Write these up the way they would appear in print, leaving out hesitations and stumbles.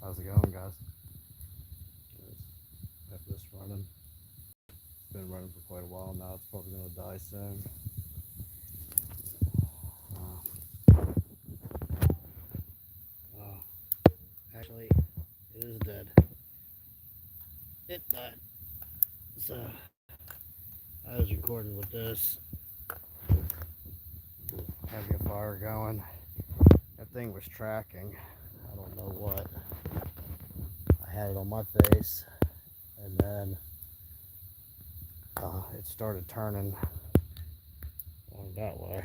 How's it going, guys? Have this running. It's been running for quite a while now. It's probably going to die soon. Actually, it is dead. It died. So, I was recording with this. Having a fire going. That thing was tracking. I don't know what. I had it on my face, and then it started turning going that way.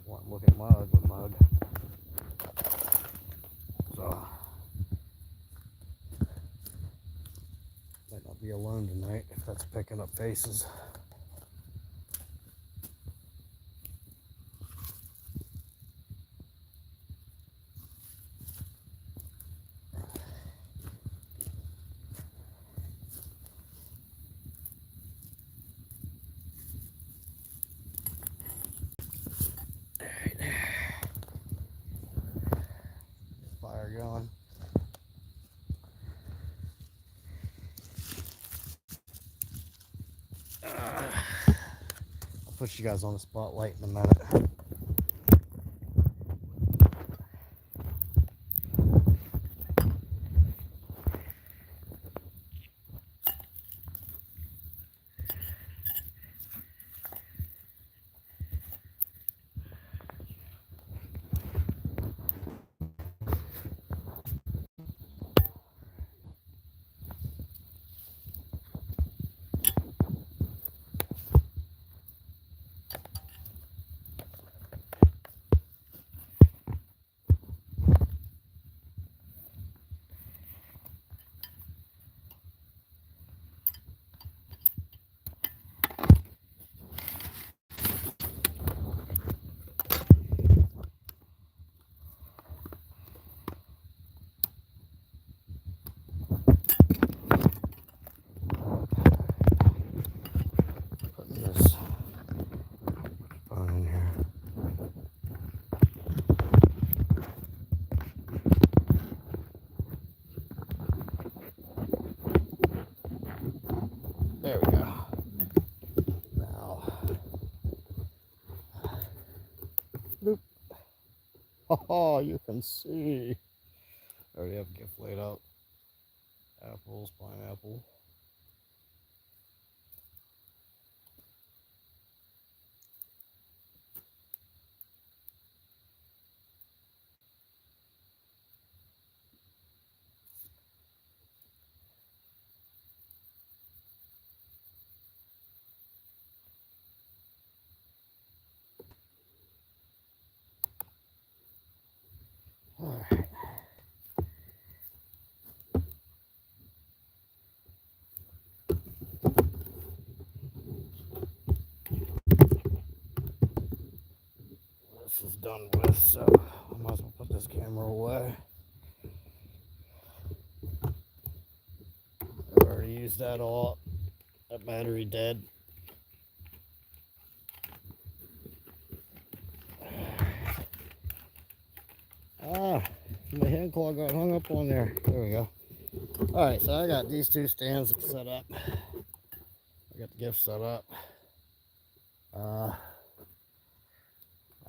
Want to look at mud with mud. So might not be alone tonight if that's picking up faces. Fire going. I'll put you guys on the spotlight in a minute. Putting this phone in here. There we go. Now, boop. Oh, you can see. I already have a gift laid out. Apples, pineapple. All right. This is done with, so I might as well put this camera away. I've already used that all. That battery dead. My hand claw got hung up on there. There we go. Alright, so I got these two stands set up. I got the gift set up.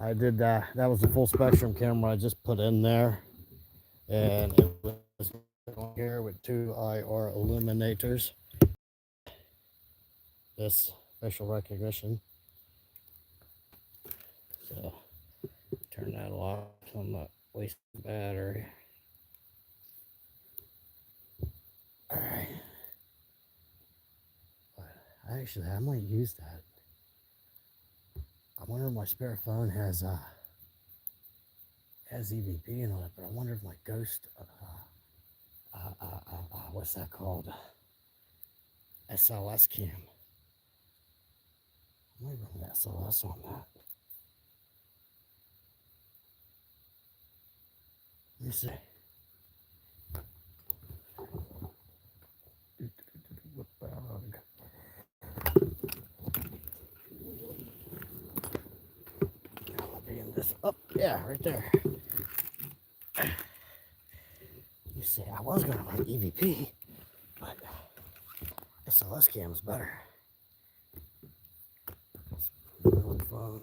I did that. That was the full spectrum camera I just put in there. And it was on here with two IR illuminators. This facial recognition. So turn that off. I'm not wasting battery. Alright. I might use that. I wonder if my spare phone has EVP on it, but I wonder if my Ghost what's that called? SLS cam. I might run SLS on that. Let me see. I'll be in this. Oh, yeah, right there. You see, I was gonna run EVP, but SLS cam's better. On phone.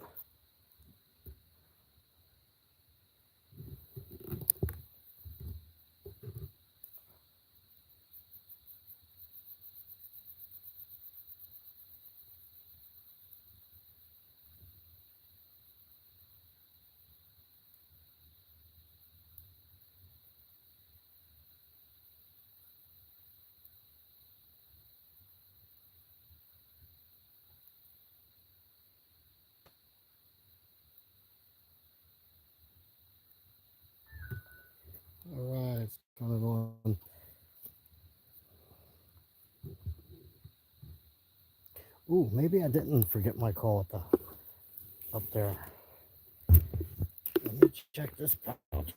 All right, it's coming on. Ooh, maybe I didn't forget my call at the up there. Let me check this pouch.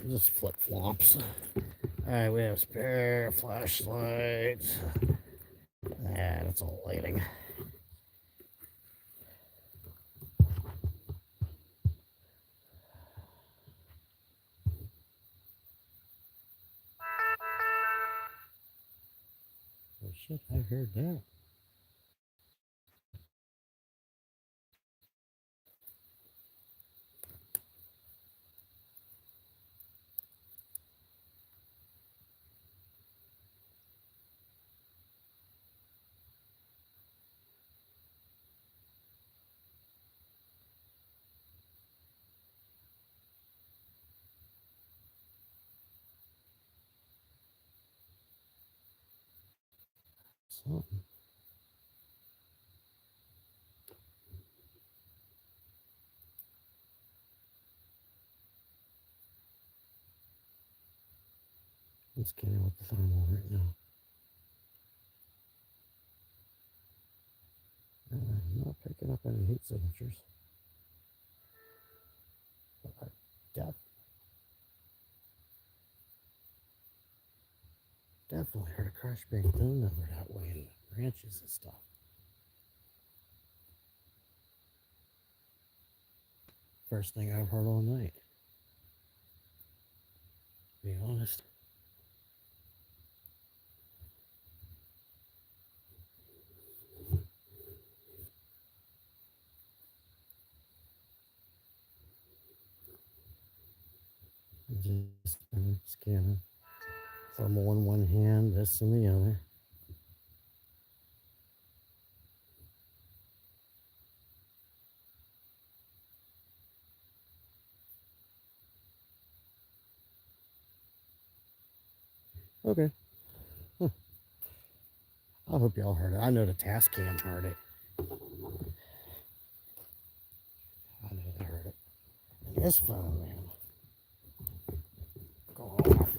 Just flip flops. All right, we have spare flashlights. Yeah, that's all lighting. Oh shit, I heard that. Something. I'm scanning with the thermal right now. I'm not picking up any heat signatures. But I definitely heard a crash being done over that way in the branches and stuff. First thing I've heard all night. To be honest. I'm just scanning. Thermal in one hand, this in the other. Okay. Huh. I hope y'all heard it. I know the task cam heard it. I know they heard it. And this phone, man. Go off.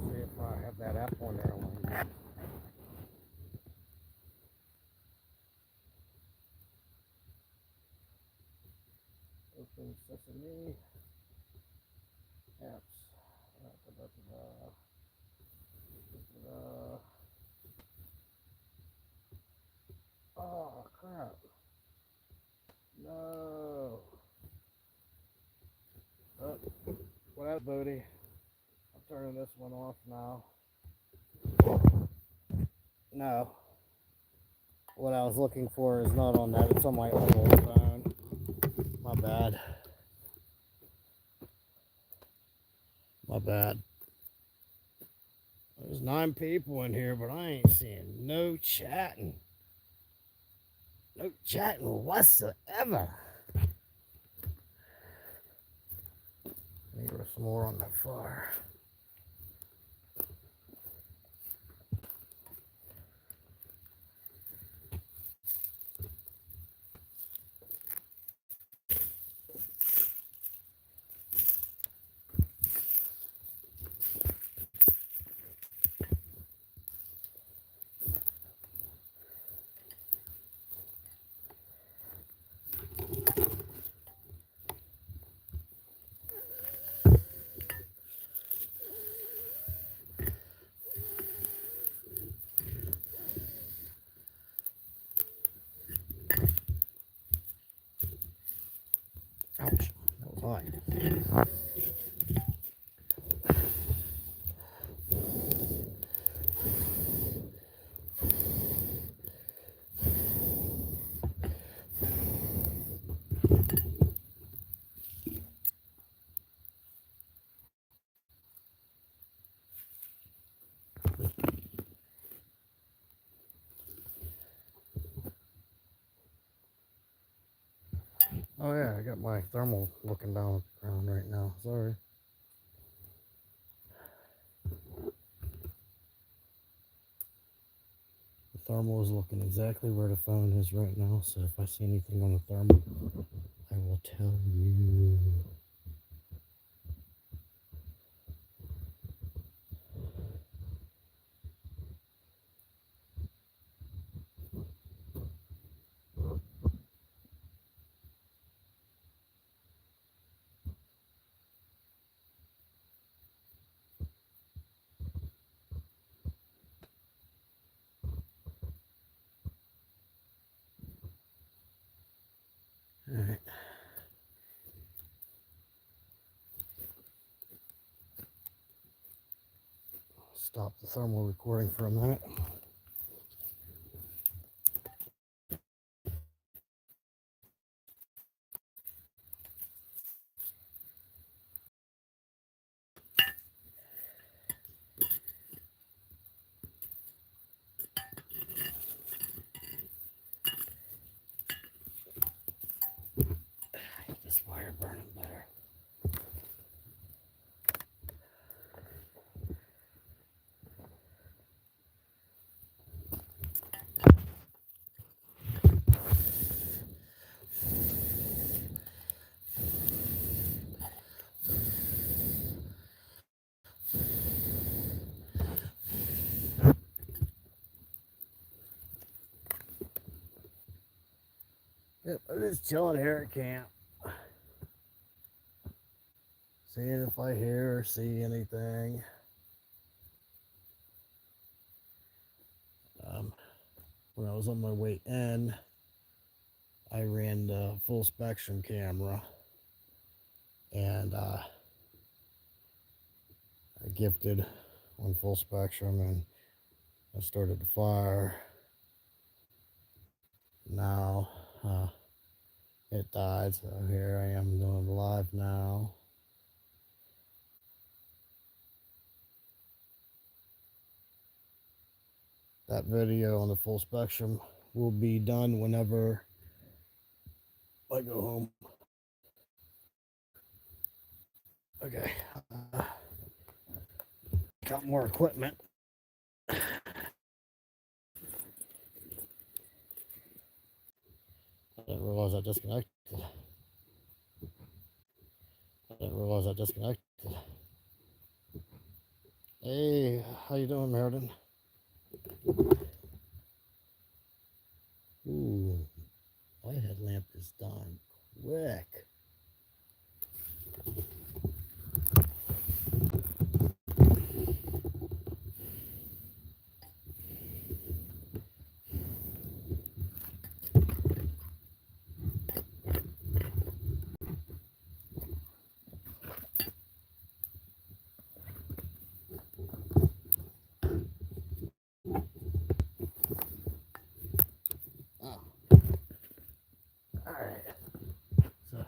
See if I have that app on there. Open Sesame. Apps. Oh, crap. No. Oh, well, booty. I'm turning this one off now. No. What I was looking for is not on that. It's on my old phone. My bad. My bad. There's 9 people in here, but I ain't seeing no chatting. No chatting whatsoever. There was some more on that fire. Ouch, that was high. Oh yeah, I got my thermal looking down at the ground right now. Sorry. The thermal is looking exactly where the phone is right now, so if I see anything on the thermal, I will tell you. Alright. Stop the thermal recording for a minute. This wire burning better. Yep, I'm just chilling here at camp. Seeing if I hear or see anything. When I was on my way in, I ran the full spectrum camera and I gifted on full spectrum and I started the fire. Now it died, so here I am doing live now. That video on the full spectrum will be done whenever I go home. Okay, got more equipment. I didn't realize I disconnected. Hey, how you doing, Meriden? Ooh, my headlamp is dying quick. Oh, all right. So.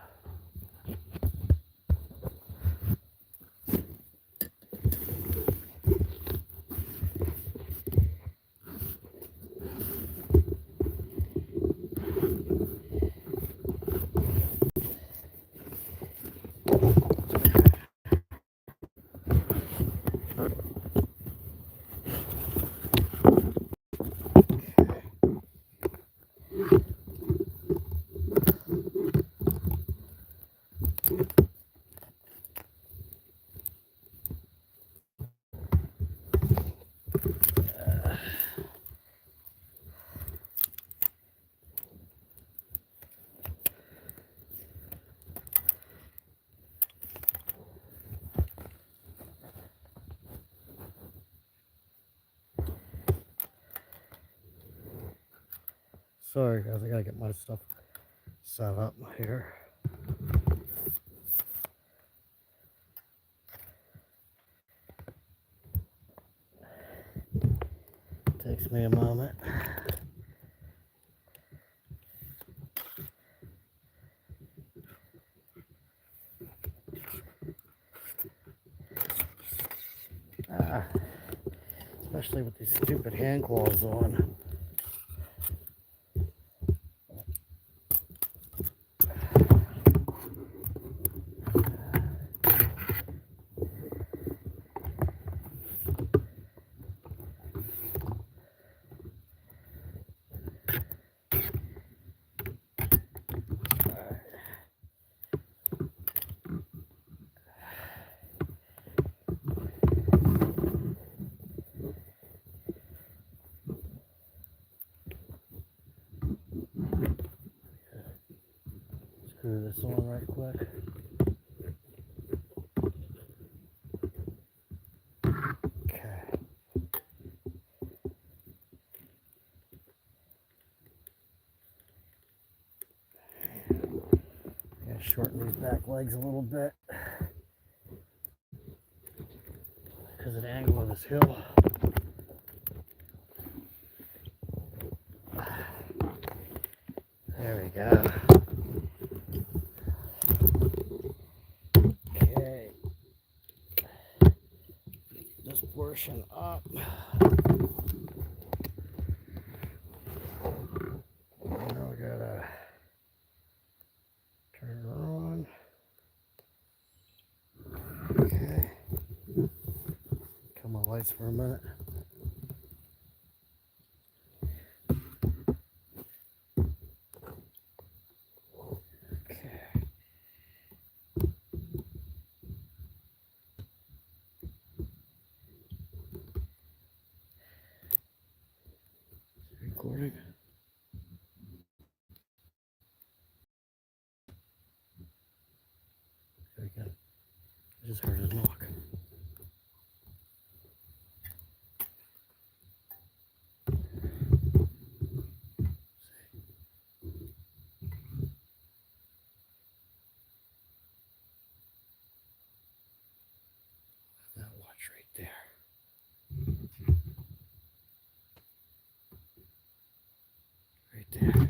Sorry guys, I gotta get my stuff set up here. Takes me a moment. Especially with these stupid hand claws on. Screw this on right quick. Okay. Gotta shorten these back legs a little bit because of the angle of this hill. There we go. Okay. This portion up. Now we gotta turn her on. Okay. Kill my lights for a minute. Recording. There we go. I just heard a knock. That watch right there. Right there. Let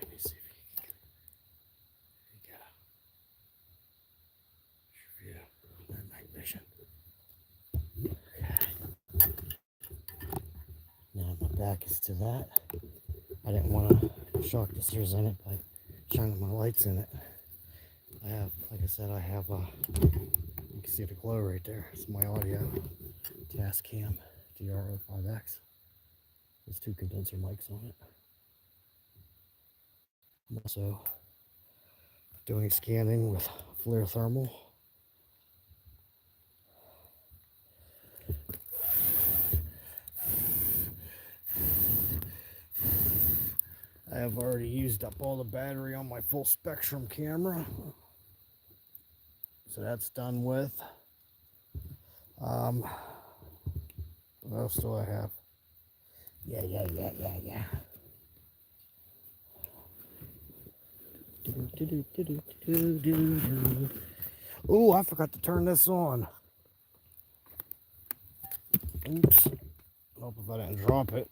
me see if you can get it. There you go. Review. Night vision. Okay. Now my back is to that. I didn't want to shock the steers in it by shining my lights in it. I have, like I said, you can see the glow right there. It's my audio. Tascam DR05X. There's 2 condenser mics on it. I'm also doing scanning with FLIR thermal. I have already used up all the battery on my full spectrum camera. So that's done with. What else do I have? Yeah. Oh, I forgot to turn this on. Oops. Hope if I didn't drop it.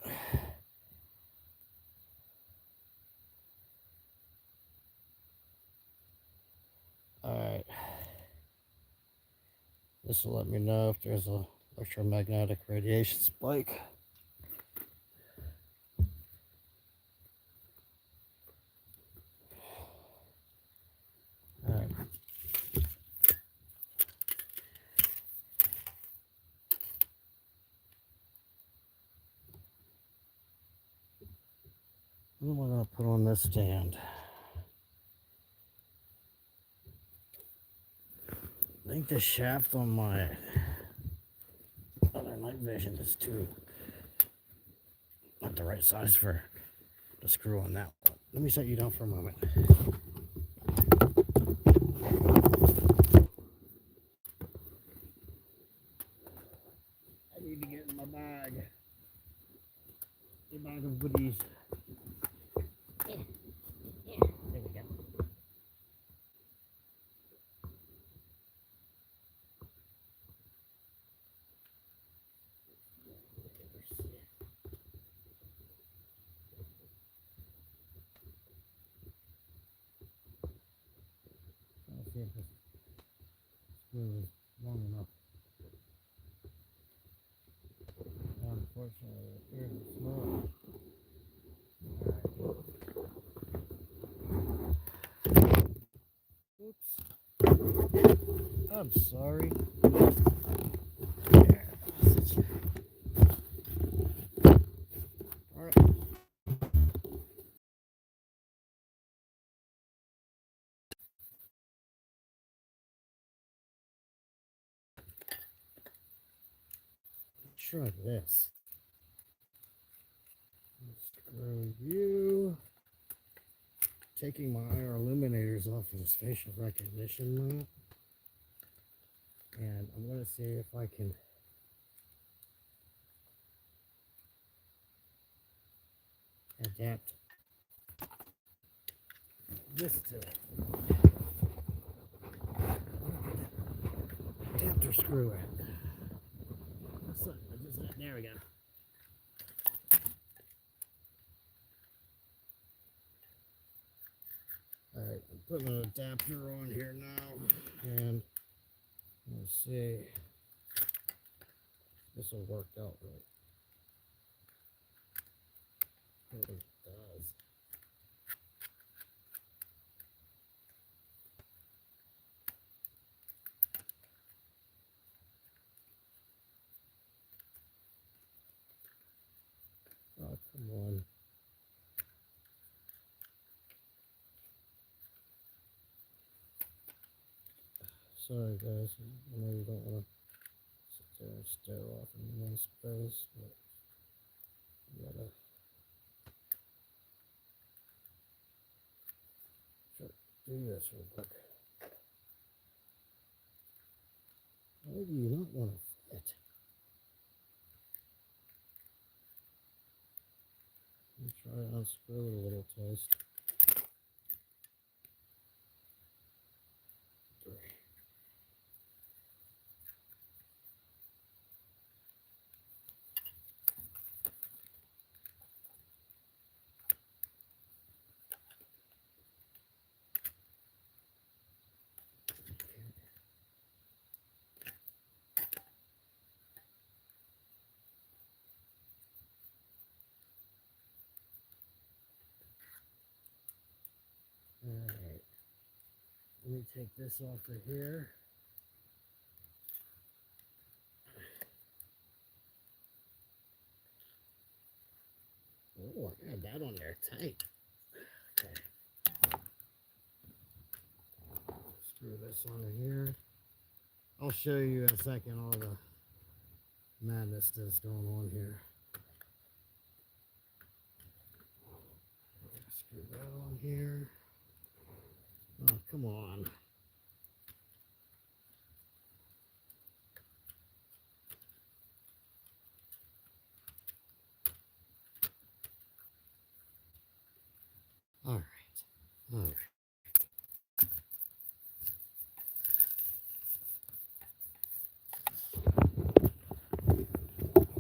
Alright. This will let me know if there's a electromagnetic radiation spike. Alright. What am I going to put on this stand? I think the shaft on my other night vision is not the right size for the screw on that one. Let me set you down for a moment. I need to get in my bag. A bag of goodies. There we go. if this screw is long enough. Unfortunately, it appears it's not. Alright. Oops. I'm sorry. There. Alright. Try this. Screw you. Taking my IR illuminators off of this facial recognition mount. And I'm going to see if I can adapt this to it. Adapter screw it. There we go. Alright, I'm putting an adapter on here now, and let's see. This will work out right. It does. Oh, come on. Sorry guys, I know you don't want to sit there and stare off in one space, but you gotta do this real quick. Why do you not want to fit? Let me try to unscrew it a little taste. Alright, let me take this off of here. Oh, I got that on there tight. Okay. Screw this on here. I'll show you in a second all the madness that's going on here. Screw that on here. Oh, come on. All right. All right.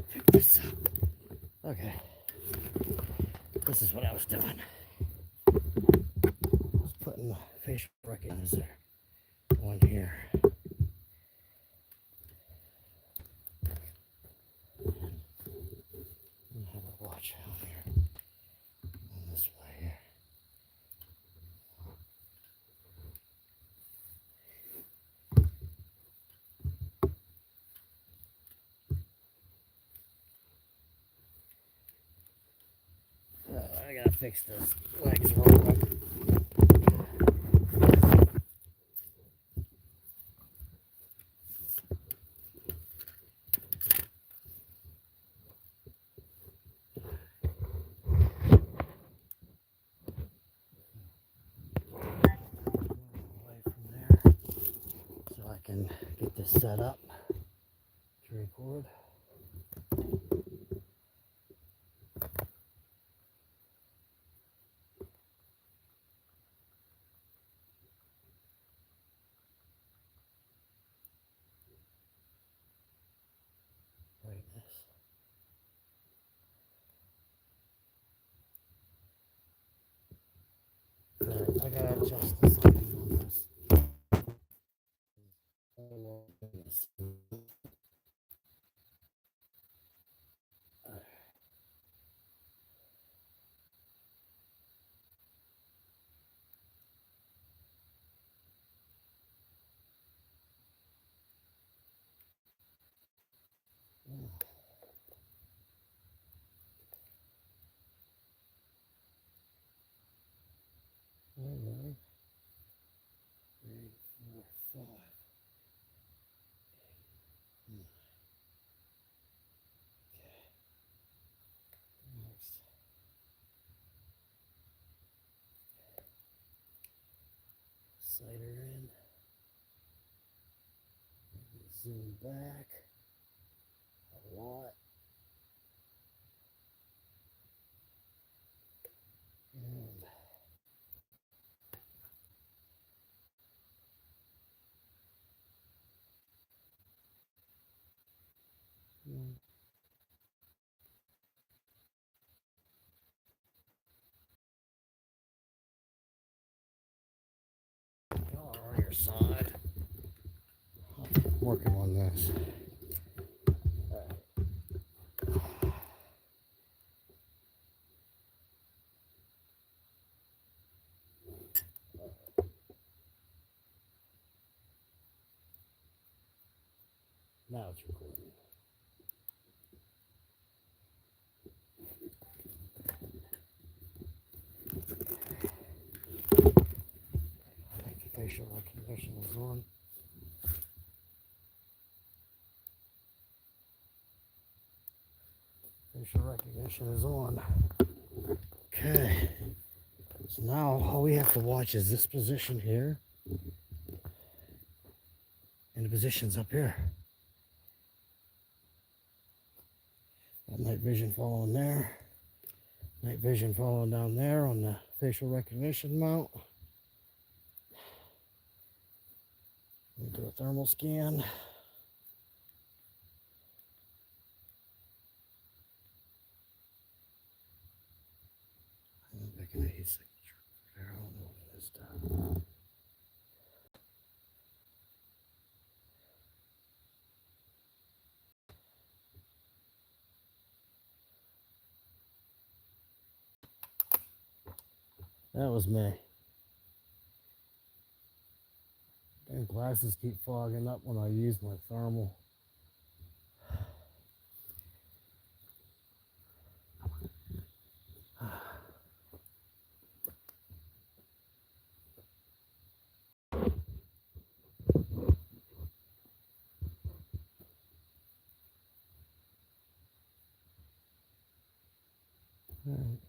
Pick this up. Okay. This is what I was doing. I was putting the facial recognizer on here. And have a watch out here. On this way here. I gotta fix this legs real quick. Away from there, so I can get this set up to record. Alright, I gotta adjust the lighting on this. 5. Next. Sighter in. Zoom back a lot. And y'all are on your side. I'm working on this. Now it's recording. I think facial recognition is on. Facial recognition is on. Okay. So now all we have to watch is this position here. And the positions up here. Got night vision following there. Night vision following down there on the facial recognition mount. We do a thermal scan. I'm picking a heat signature there. I don't know if it's done. That was me. And glasses keep fogging up when I use my thermal. Alright.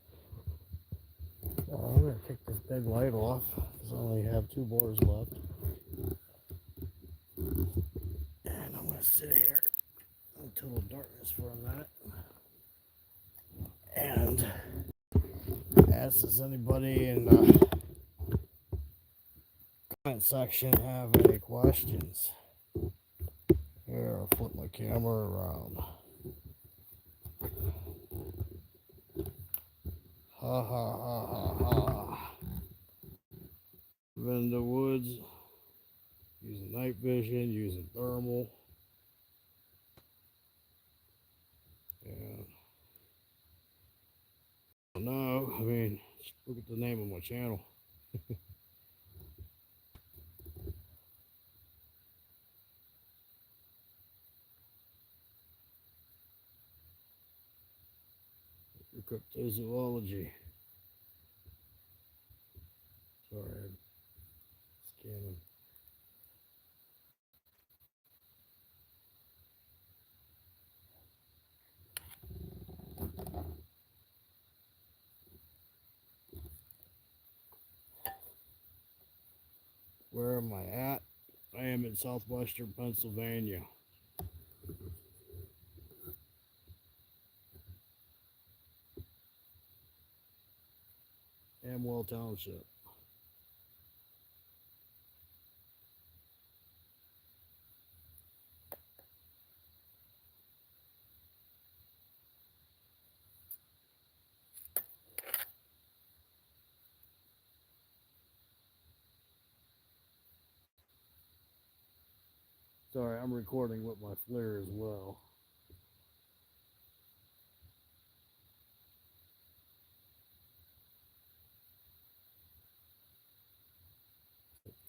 So I'm going to take this big light off because I only have 2 bars left. And I'm going to sit here in total darkness for a minute. And ask, does anybody in the comment section have any questions? Here, I'll flip my camera around. Ha ha ha ha ha. In the woods, using night vision, using thermal. And no, I mean, look at the name of my channel. Cryptozoology. Sorry, I'm scanning. Where am I at? I am in southwestern Pennsylvania. Amwell Township. Sorry, I'm recording with my FLIR as well.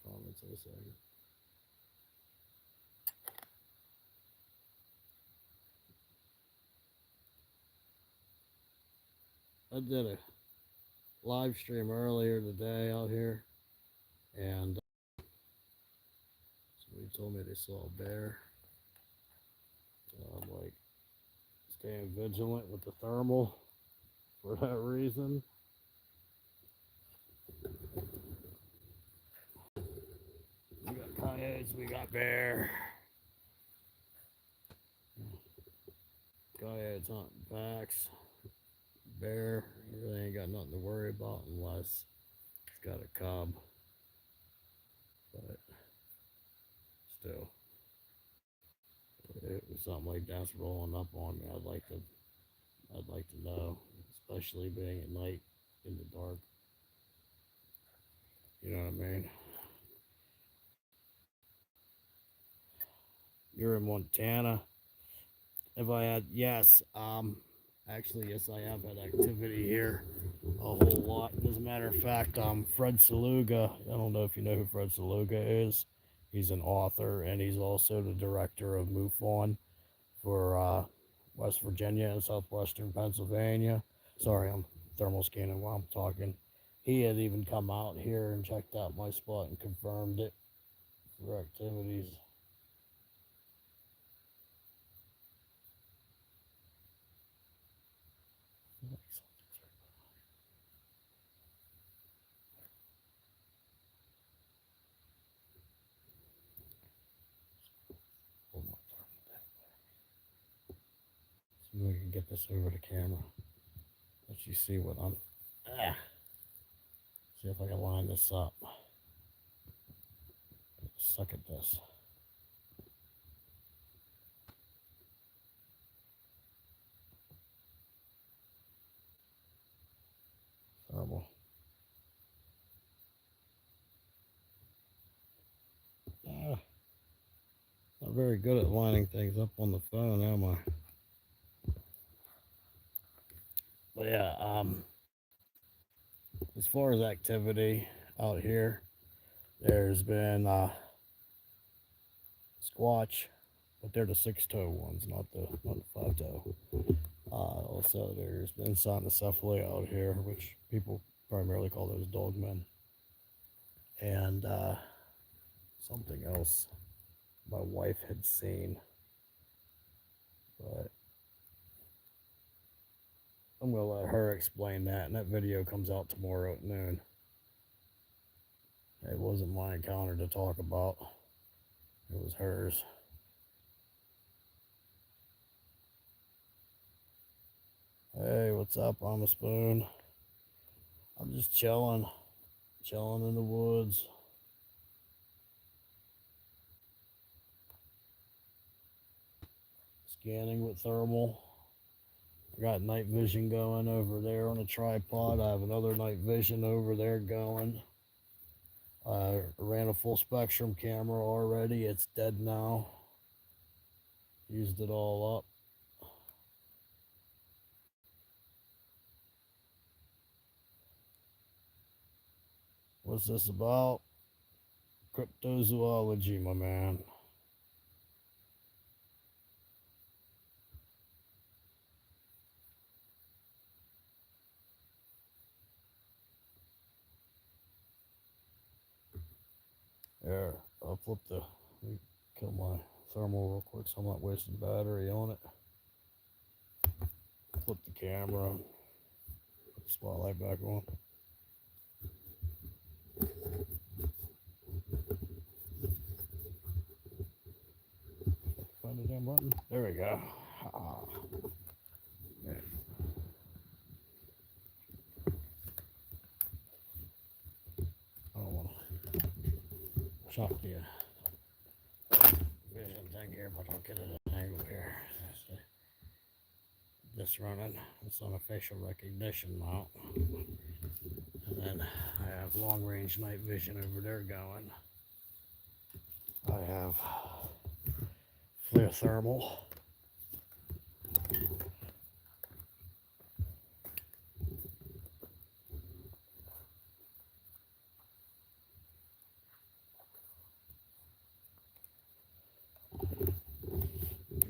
Comments in a second. I did a live stream earlier today out here, and told me they saw a bear. So I'm like staying vigilant with the thermal for that reason. We got coyotes, we got bear. Coyotes hunting packs. Bear, he really ain't got nothing to worry about unless he's got a cub. But still, if it was something like that's rolling up on me, I'd like to know, especially being at night in the dark. You know what I mean? You're in Montana. Have I had? Yes. Actually, yes, I have had activity here a whole lot. As a matter of fact, Fred Saluga. I don't know if you know who Fred Saluga is. He's an author, and he's also the director of MUFON for West Virginia and southwestern Pennsylvania. Sorry, I'm thermal scanning while I'm talking. He had even come out here and checked out my spot and confirmed it for activities. See if we can get this over the camera. Let you see what I'm. See if I can line this up. Suck at this. Horrible. Not very good at lining things up on the phone, am I? But yeah, as far as activity out here, there's been Squatch, but they're the 6-toe ones, not the 5-toe. Also, there's been cynocephaly out here, which people primarily call those dogmen, and something else my wife had seen, but I'm gonna let her explain that, and that video comes out tomorrow at noon. It wasn't my encounter to talk about, it was hers. Hey, what's up? I'm a spoon. I'm just chilling in the woods. Scanning with thermal. I got night vision going over there on a tripod. I have another night vision over there going. I ran a full spectrum camera already. It's dead now. Used it all up. What's this about? Cryptozoology, my man. There, I'll flip the, let me kill my thermal real quick so I'm not wasting battery on it. Flip the camera, put the spotlight back on. Find the damn button. There we go. Yeah. I don't want to shock the vision thing here, but I'll get it at an angle here. This running, it's on a facial recognition mount. And then I have long range night vision over there going. I have FLIR thermal.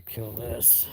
Kill this.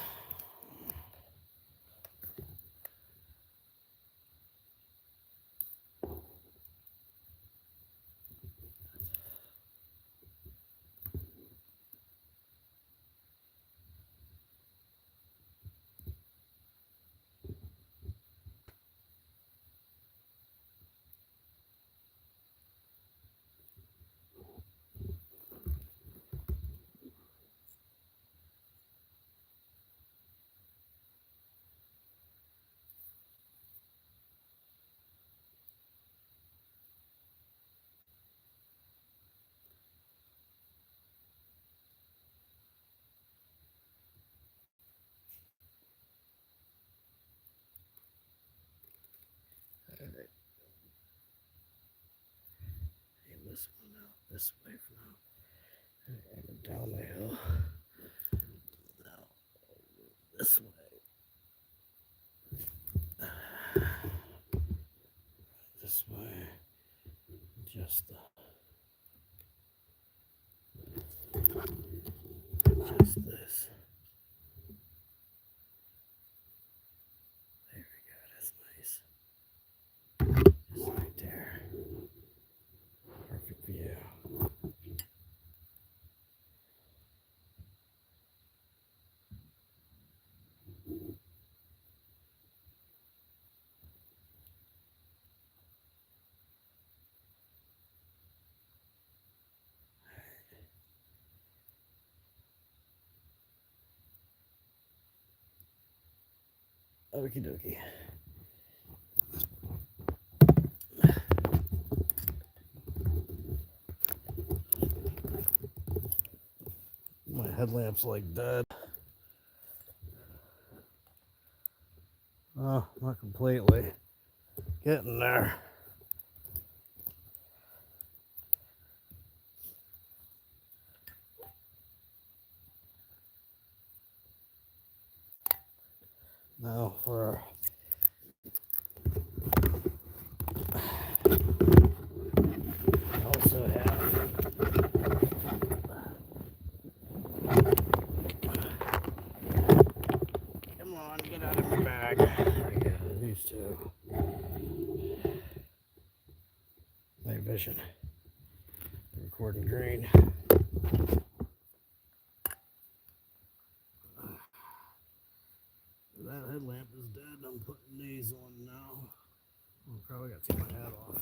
Alright. Aim this one out this way for now. Aim it down the hill. Now this way. This way. Just this. There we go. That's nice. Just right there. Perfect view. Okie dokie. My headlamp's like dead. Oh, not completely. Getting there. Now for I also have come on, get out of my bag. There you go, these two. Night vision. Recording green. That headlamp is dead. I'm putting these on now. Oh, probably got to take my hat off.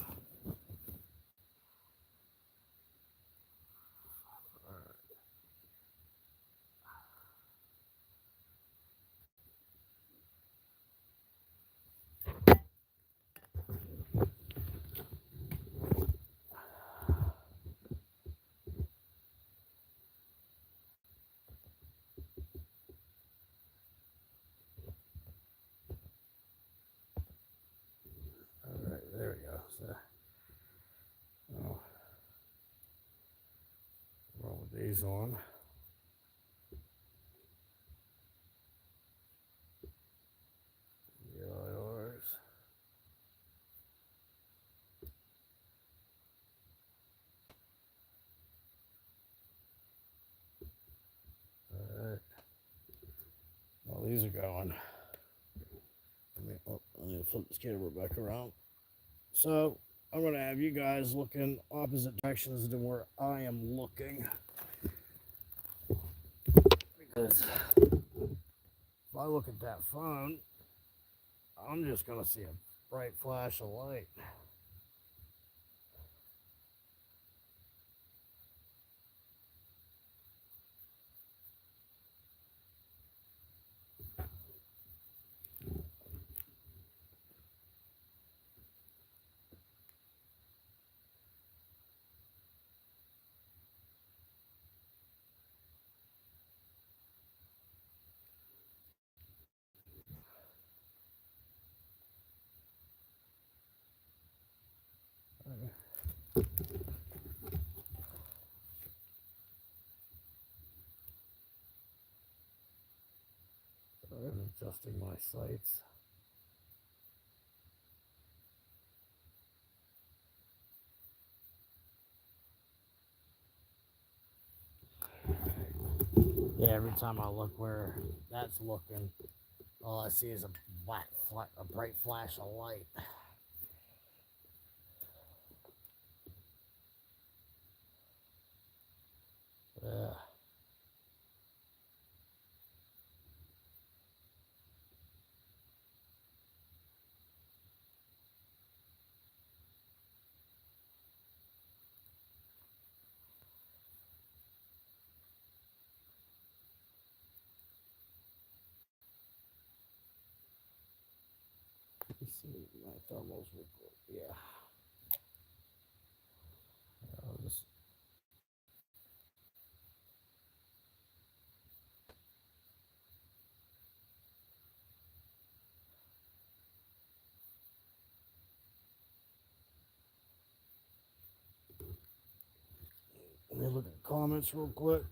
Alright, there we go. So, roll these on. Yours. Alright. Well, these are going. Let me flip this camera back around. So, I'm going to have you guys looking opposite directions to where I am looking. Because if I look at that phone, I'm just going to see a bright flash of light. I'm adjusting my sights. Yeah, every time I look where that's looking, all I see is a bright flash of light. Yeah. Let's see, my thermals record. Yeah. I'll just Let me look at the comments real quick.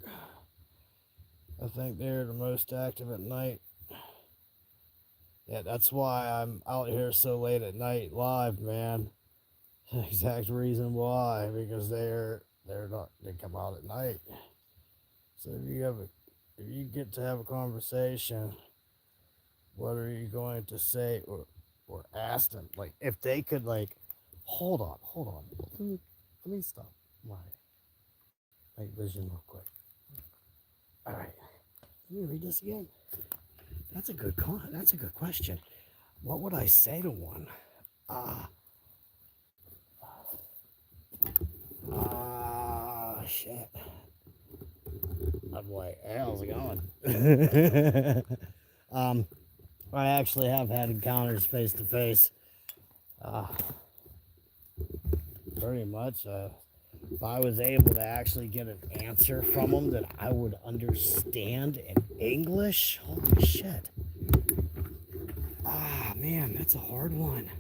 I think they're the most active at night. Yeah, that's why I'm out here so late at night live, man. Exact reason why, because they're not, they come out at night. So if you get to have a conversation, what are you going to say or ask them? Like if they could like, hold on, let me stop my night vision real quick. All right, let me read this again. That's a good question. What would I say to one? Shit. I'm like, hey, how's it going? I actually have had encounters face to face. Pretty much. If I was able to actually get an answer from them that I would understand in English, holy shit. Man, that's a hard one.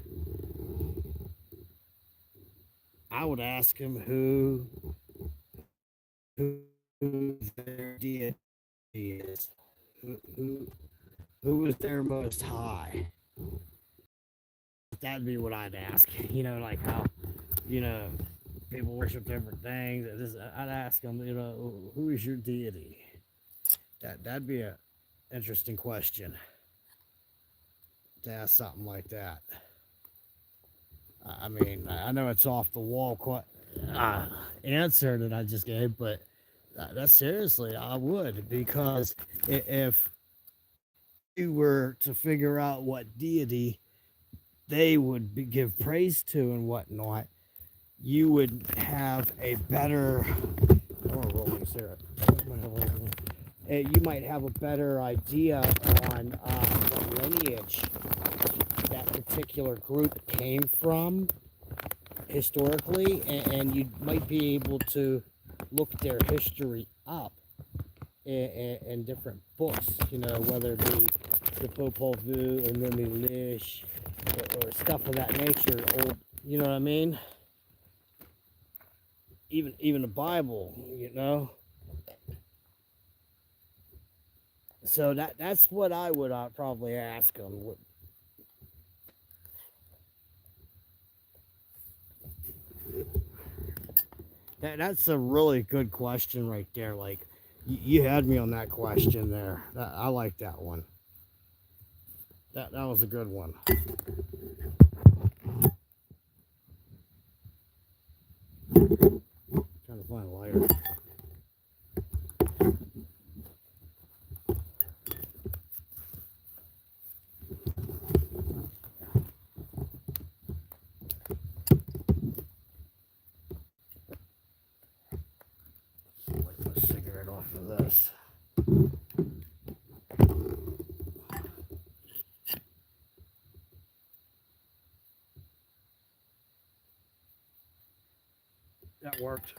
I would ask him who their deity is, who who who is their most high. That'd be what I'd ask. You know, like how you know people worship different things. I'd ask them, you know, who is your deity? That'd be a interesting question to ask something like that. I mean, I know it's off the wall answer that I just gave, but that's seriously, I would because if you were to figure out what deity they would give praise to and whatnot, you would have a better. You might have a better idea on what lineage that particular group came from historically, and you might be able to look their history up in different books, you know, whether it be the Popol Vuh or Numi Lish or stuff of that nature, or you know what I mean? Even the Bible, you know. So that's what I would probably ask them. That's a really good question right there. Like, you had me on that question there. I like that one. That was a good one. Trying to find a lighter. Light my cigarette off of this. That worked.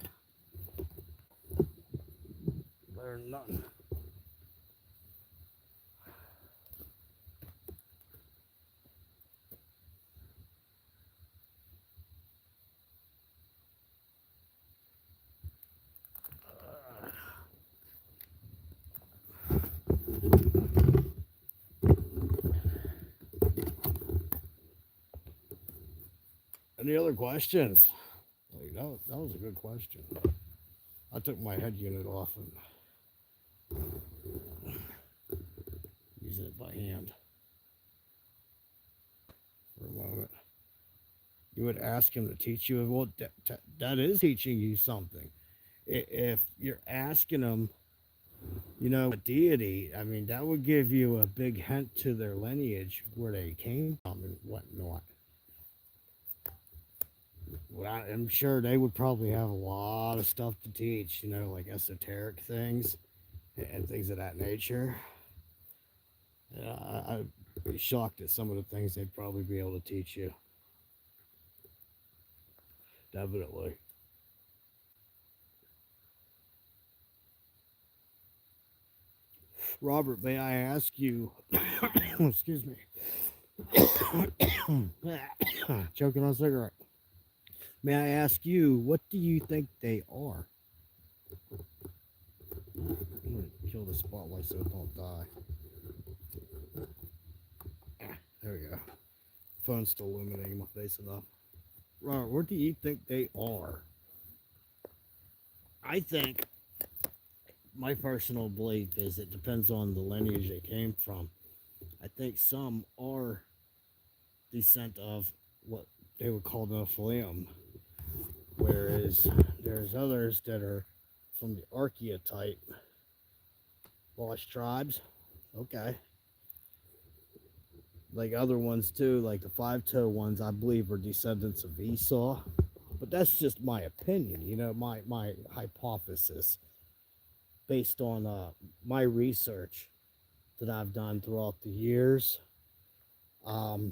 Better than nothing. Any other questions? Like, that was a good question. I took my head unit off and using it by hand for a moment. You would ask him to teach you. Well, that is teaching you something. If you're asking them, you know, a deity, I mean, that would give you a big hint to their lineage, where they came from and whatnot. Well, I'm sure they would probably have a lot of stuff to teach, you know, like esoteric things and things of that nature. I'd be shocked at some of the things they'd probably be able to teach you. Definitely. Robert, may I ask you, excuse me, choking on a cigarette. May I ask you, what do you think they are? I'm gonna kill the spotlight so it don't die. There we go. Phone's still illuminating my face enough. Robert, where do you think they are? I think my personal belief is it depends on the lineage they came from. I think some are descent of what they would call Nephilim, whereas there's others that are from the archetype lost tribes. Okay. Like other ones too, like the five-toe ones, I believe are descendants of Esau. But that's just my opinion, my hypothesis based on my research that I've done throughout the years. But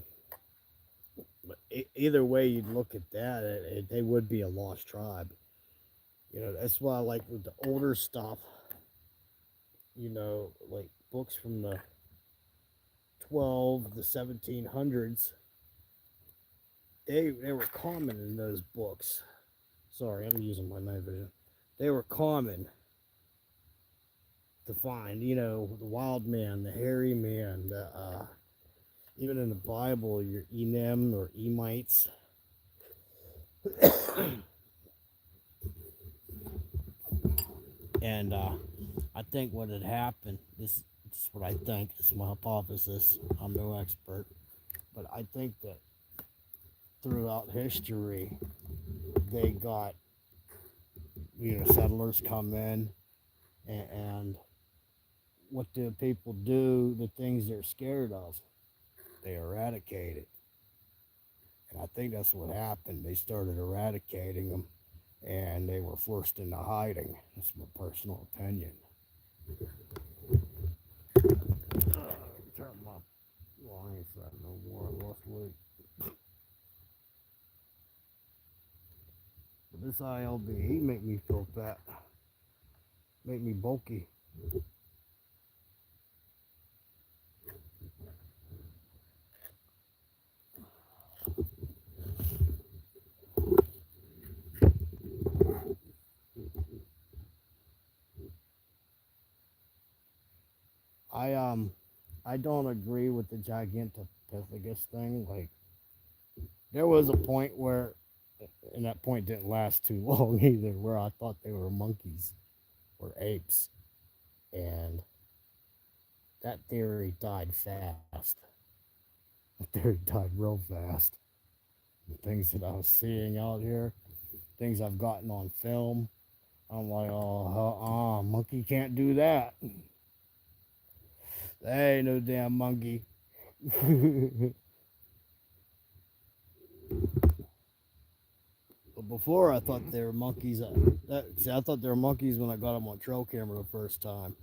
either way you'd look at that, they would be a lost tribe. That's why I like with the older stuff, like books from the 12 the 1700s, they were common in those books. Sorry, I'm using my night vision. They were common to find, the wild man, the hairy man, even in the Bible, your Enem or Emites. And I think what had happened, this is what I think, it's my hypothesis, I'm no expert, but I think that throughout history, they got, settlers come in, and what do people do? The things they're scared of, they eradicate it. And I think that's what happened. They started eradicating them, and they were forced into hiding. That's my personal opinion. Turn my line set no more. I lost weight. But this ILB, he make me feel fat. Make me bulky. I don't agree with the Gigantopithecus thing. Like, there was a point where, and that point didn't last too long either, where I thought they were monkeys or apes, and that theory died fast. That theory died real fast. The things that I was seeing out here, things I've gotten on film, I'm like, oh, monkey can't do that. That ain't no damn monkey. But before, I thought they were monkeys. I thought they were monkeys when I got them on trail camera the first time.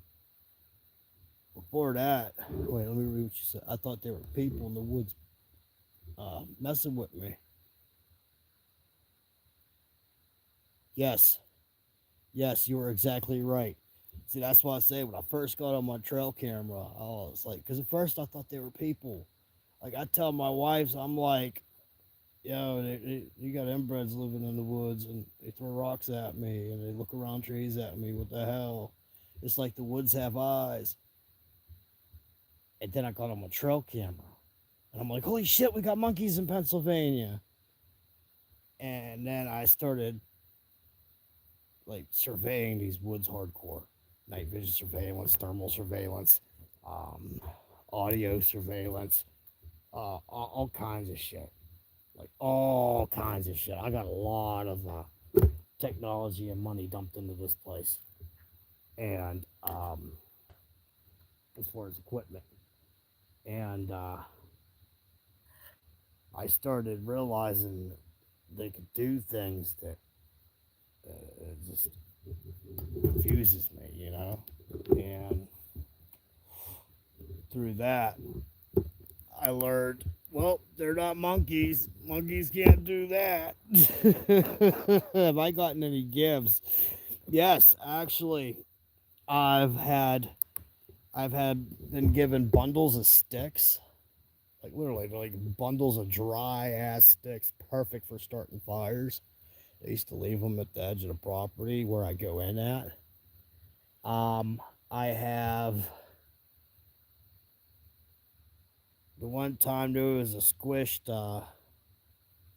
Before that, wait, let me read what you said. I thought they were people in the woods messing with me. Yes, you were exactly right. See, that's why I say when I first got on my trail camera, I was like, because at first I thought they were people. Like, I tell my wives, I'm like, yo, you got inbreds living in the woods, and they throw rocks at me, and they look around trees at me. What the hell? It's like the woods have eyes. And then I got on my trail camera, and I'm like, holy shit, we got monkeys in Pennsylvania. And then I started, like, surveying these woods hardcore. Night vision surveillance, thermal surveillance, audio surveillance, all kinds of shit. Like, all kinds of shit. I got a lot of technology and money dumped into this place. And as far as equipment. And I started realizing they could do things that just confuses me, And through that, I learned, well, they're not monkeys. Monkeys can't do that. Have I gotten any gives? Yes, actually, I've been given bundles of sticks, like literally like bundles of dry ass sticks, perfect for starting fires. I used to leave them at the edge of the property where I go in at. I have the one time there was a squished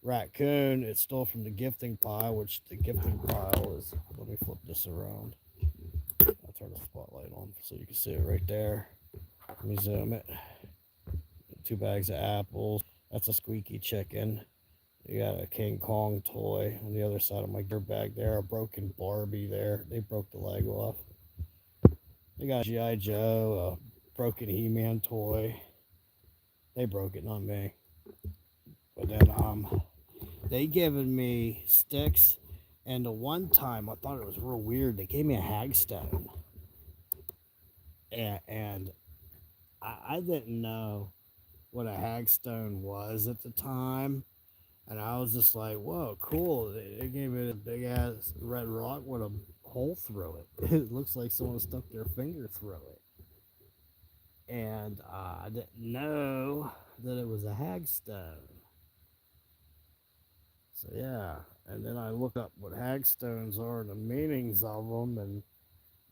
raccoon. It stole from the gifting pile, which the gifting pile is. Let me flip this around. I'll turn the spotlight on so you can see it right there. Let me zoom it. 2 bags of apples. That's a squeaky chicken. You got a King Kong toy on the other side of my gear bag there. A broken Barbie there. They broke the leg off. They got a G.I. Joe, a broken He-Man toy. They broke it, not me. But then they given me sticks, and the one time I thought it was real weird. They gave me a hagstone, and I didn't know what a hagstone was at the time, and I was just like, "Whoa, cool!" They gave me a big ass red rock with a hole through it. It looks like someone stuck their finger through it, and I didn't know that it was a hagstone. So yeah, and then I look up what hagstones are and the meanings of them, and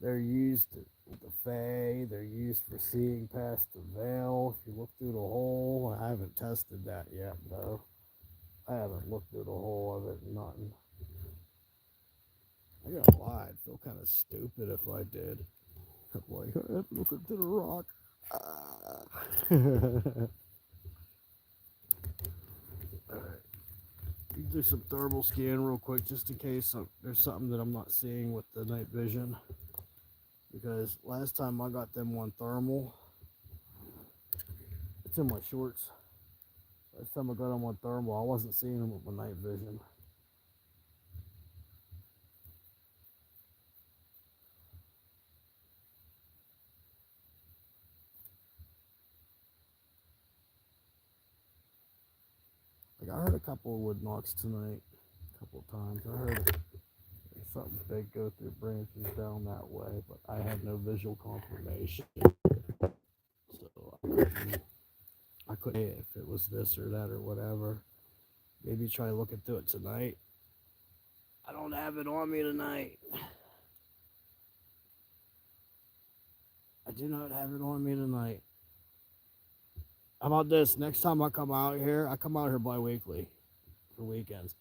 they're used with the Fae. They're used for seeing past the veil. If you look through the hole, I haven't tested that yet though. I haven't looked through the hole of it. Nothing. I gotta lie. I'd feel kind of stupid if I did. I'm like, I have to look into the rock. Alright. Do some thermal scan real quick just in case there's something that I'm not seeing with the night vision. Because last time I got them on thermal, it's in my shorts. Last time I got them on thermal, I wasn't seeing them with my night vision. Like I heard a couple of wood knocks tonight, a couple of times. I heard something big go through branches down that way, but I had no visual confirmation. So I couldn't say if it was this or that or whatever. Maybe try looking through it tonight. I don't have it on me tonight. I do not have it on me tonight. How about this? Next time I come out here, I come out here bi-weekly for weekends.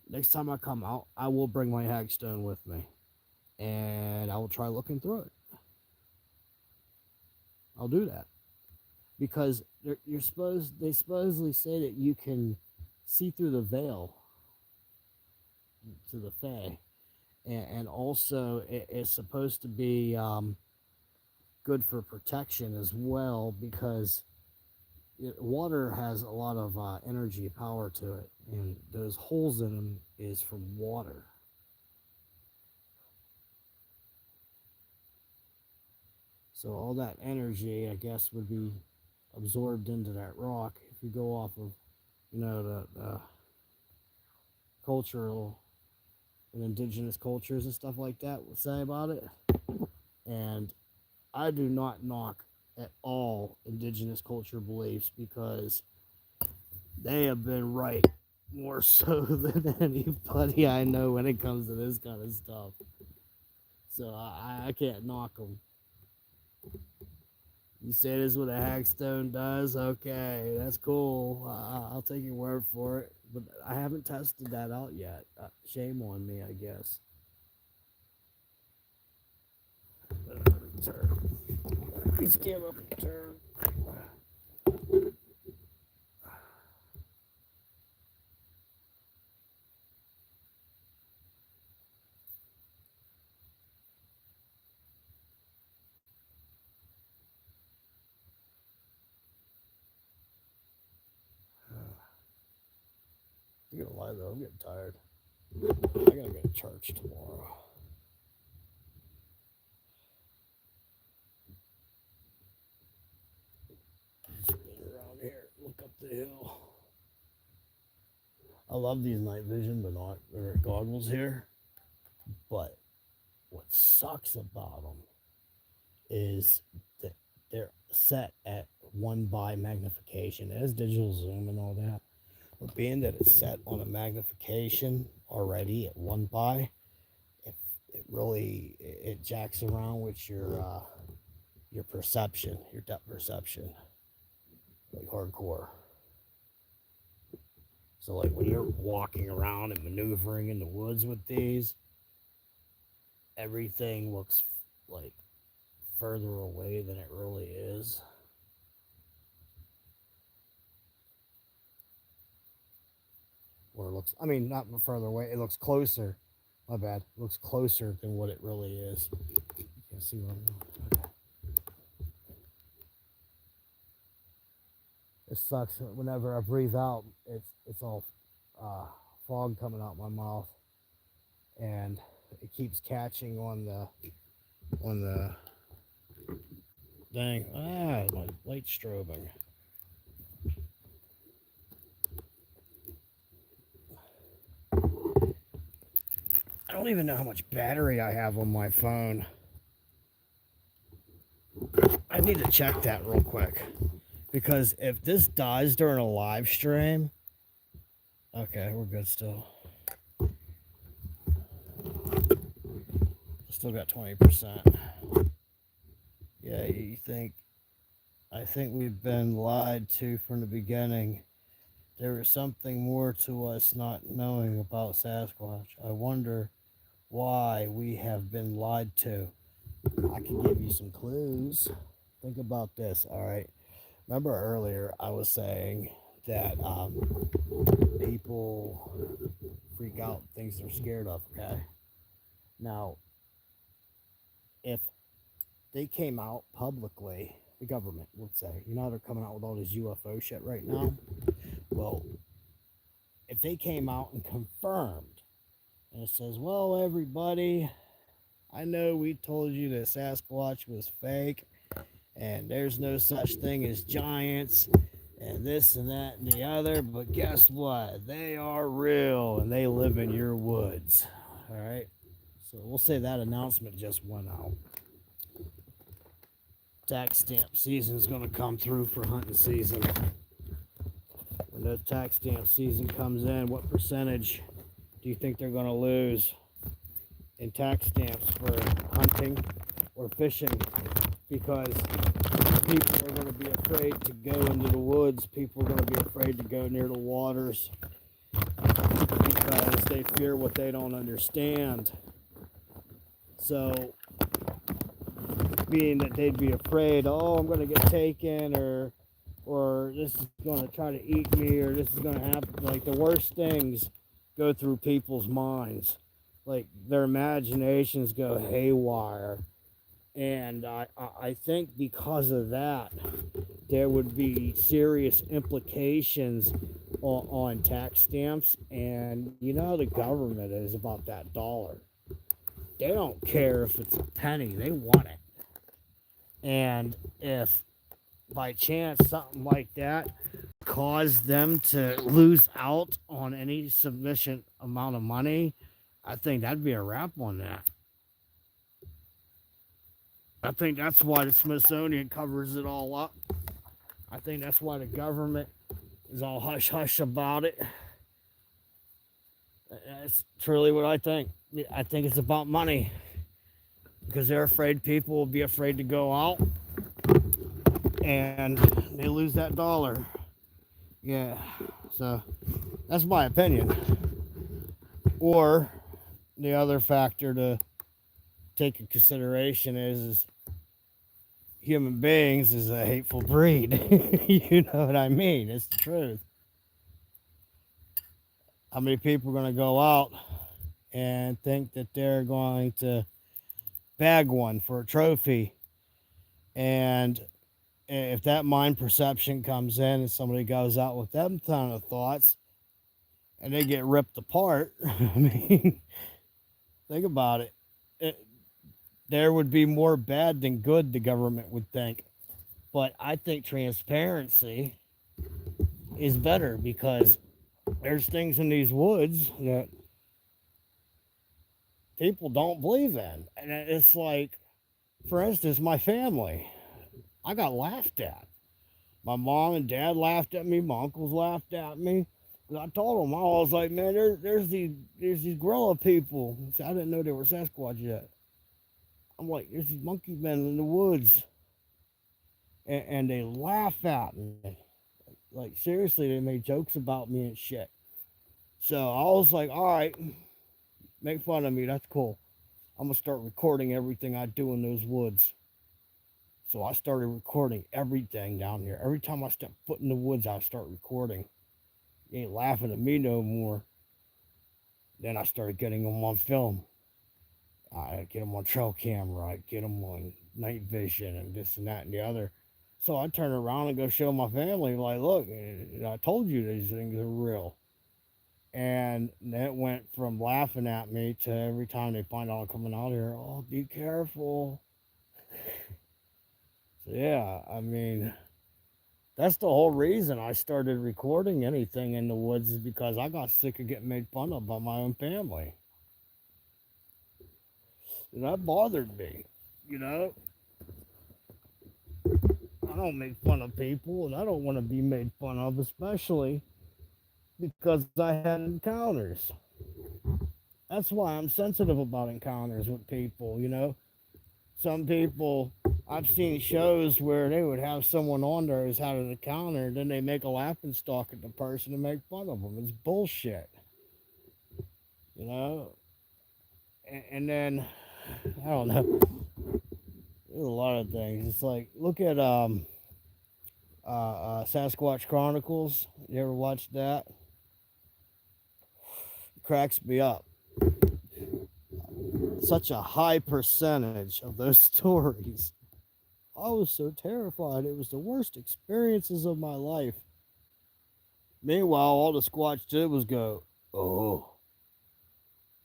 Next time I come out, I will bring my hagstone with me. And I will try looking through it. I'll do that. Because they supposedly say that you can see through the veil to the Fae. And also, it's supposed to be good for protection as well, because water has a lot of energy power to it, and those holes in them is from water. So all that energy, I guess, would be absorbed into that rock if you go off of, the cultural and indigenous cultures and stuff like that would say about it. And I do not knock at all indigenous culture beliefs, because they have been right more so than anybody I know when it comes to this kind of stuff. So I can't knock them. You say this is what a hagstone does? Okay, that's cool. I'll take your word for it. But I haven't tested that out yet. Shame on me, I guess. Turn. Please stand up and turn. I'm gonna lie though, I'm getting tired. I gotta go to church tomorrow. Spin around here, look up the hill. I love these night vision goggles here, but what sucks about them is that they're set at 1 by magnification. It has digital zoom and all that, But being that it's set on a magnification already at 1 by, if it jacks around with your perception, your depth perception, like hardcore. So like when you're walking around and maneuvering in the woods with these, everything looks like further away than it really is. Or it looks, I mean, not further away, it looks closer. My bad. It looks closer than what it really is. You can see what I'm doing. Okay. It sucks. Whenever I breathe out, it's all fog coming out my mouth, and it keeps catching on the thing. My light strobing. I don't even know how much battery I have on my phone. I need to check that real quick. Because if this dies during a live stream, okay, we're good still. Still got 20%. Yeah, I think we've been lied to from the beginning. There is something more to us not knowing about Sasquatch. I wonder why we have been lied to. I can give you some clues. Think about this, all right? Remember earlier I was saying that people freak out things they're scared of, okay? Now, if they came out publicly, the government would say, you know how they're coming out with all this UFO shit right now? Well, if they came out and confirmed, and it says, well, everybody, I know we told you that Sasquatch was fake, and there's no such thing as giants, and this and that and the other, but guess what? They are real, and they live in your woods, all right? So we'll say that announcement just went out. Tax stamp season is going to come through for hunting season. When the tax stamp season comes in, what percentage do you think they're going to lose in tax stamps for hunting or fishing? Because people are going to be afraid to go into the woods. People are going to be afraid to go near the waters because they fear what they don't understand. So, being that they'd be afraid, oh, I'm going to get taken, or this is going to try to eat me, or this is going to happen. Like, the worst things go through people's minds. Like, their imaginations go haywire. And I think because of that, there would be serious implications on tax stamps. And you know how the government is about that dollar. They don't care if it's a penny. They want it. And if by chance something like that caused them to lose out on any sufficient amount of money, I think that'd be a wrap on that. I think that's why the Smithsonian covers it all up. I think that's why the government is all hush-hush about it. That's truly what I think. I think it's about money. Because they're afraid people will be afraid to go out. And they lose that dollar. Yeah. So, that's my opinion. Or, the other factor to take into consideration is human beings is a hateful breed. You know what I mean? It's the truth. How many people are going to go out and think that they're going to bag one for a trophy? And if that mind perception comes in and somebody goes out with them kind of thoughts and they get ripped apart, I mean, think about it. There would be more bad than good, the government would think. But I think transparency is better because there's things in these woods that people don't believe in. And it's like, for instance, my family. I got laughed at. My mom and dad laughed at me. My uncles laughed at me. I told him, I was like, man, there's these gorilla people. See, I didn't know they were Sasquatch yet. I'm like, there's these monkey men in the woods, and they laugh at me. Like seriously, they made jokes about me and shit. So I was like, all right, make fun of me. That's cool. I'm gonna start recording everything I do in those woods. So I started recording everything down here. Every time I step foot in the woods, I start recording. You ain't laughing at me no more. Then I started getting them on film. I get them on trail camera. I get them on night vision and this and that and the other. So I turn around and go show my family, like, look, I told you these things are real. And that went from laughing at me to every time they find out I'm coming out here, oh, be careful. So yeah, I mean, that's the whole reason I started recording anything in the woods is because I got sick of getting made fun of by my own family. And that bothered me. You know, I don't make fun of people and I don't want to be made fun of, especially because I had encounters. That's why I'm sensitive about encounters with people, you know. Some people, I've seen shows where they would have someone on there who's had an encounter, and then they make a laughing stock at the person and make fun of them. It's bullshit, you know. And then I don't know. There's a lot of things. It's like look at Sasquatch Chronicles. You ever watched that? It cracks me up. Such a high percentage of those stories. I was so terrified. It was the worst experiences of my life. Meanwhile, all the Squatch did was go, oh,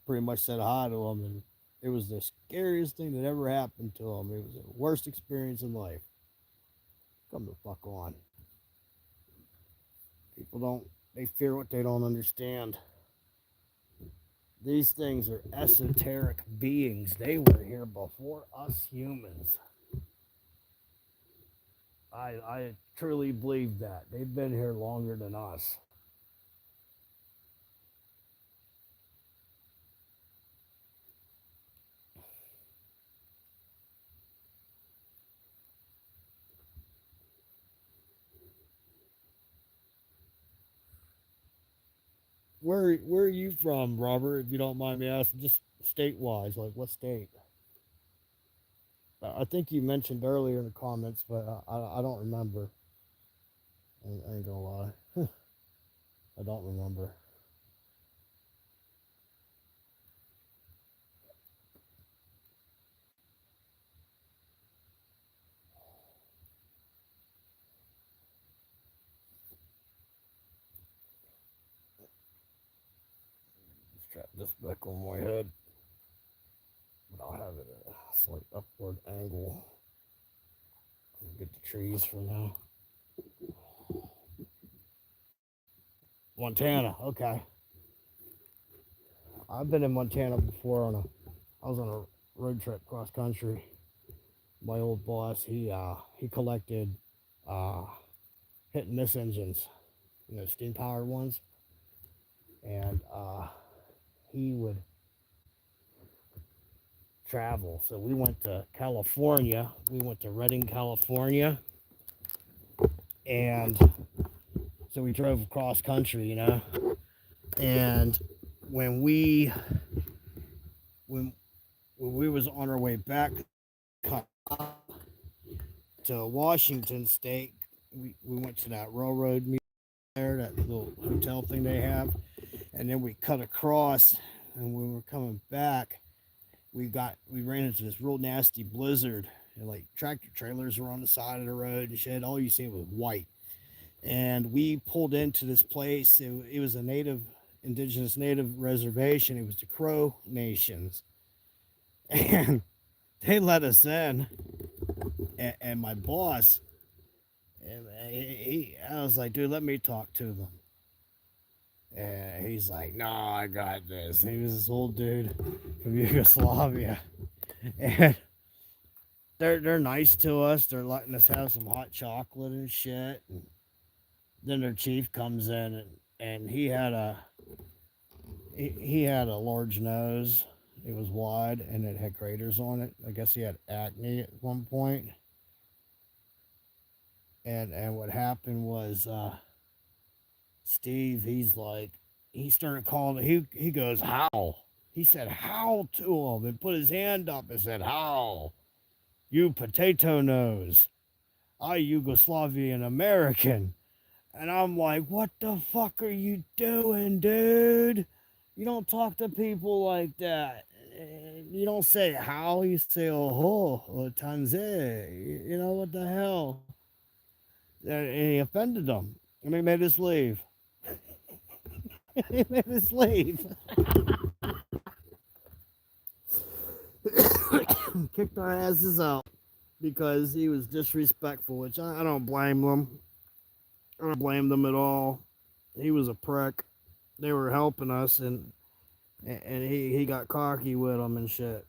pretty much said hi to him, and it was the scariest thing that ever happened to him. It was the worst experience in life. Come the fuck on. People don't, they fear what they don't understand. These things are esoteric beings. They were here before us humans. I truly believe that. They've been here longer than us. Where are you from, Robert? If you don't mind me asking, just state wise, like what state? I think you mentioned earlier in the comments, but I don't remember. I ain't gonna lie, I don't remember. Strap this back on my head, but I'll have it at a slight upward angle. Get the trees for now. Montana, okay. I've been in Montana before I was on a road trip cross country. My old boss, he collected uh hit and miss engines, steam powered ones, and he would travel. So we went to California. We went to Redding, California, and so we drove across country, And when we when when we was on our way back to Washington State, we went to that railroad meeting there, that little hotel thing they have, and then we cut across, and when we were coming back, we ran into this real nasty blizzard, and like tractor trailers were on the side of the road and shit. All you see was white, and we pulled into this place. It was a indigenous native reservation. It was the Crow Nations, and they let us in. And my boss, and I was like, dude, let me talk to them. And he's like, no, I got this. He was this old dude from Yugoslavia, and they're nice to us. They're letting us have some hot chocolate and shit. And then their chief comes in and he had a large nose. It was wide and it had craters on it. I guess he had acne at one point. And what happened was Steve, he started calling. He goes, "Howl." He said, "Howl" to him and put his hand up and said, "Howl, you potato nose. I Yugoslavian American." And I'm like, "What the fuck are you doing, dude? You don't talk to people like that. You don't say how, you say oh, or tanze. You know what the hell?" And he offended them. And he made us leave. He made us leave. Kicked our asses out because he was disrespectful, which I don't blame them. I don't blame them at all. He was a prick. They were helping us, and he got cocky with them and shit.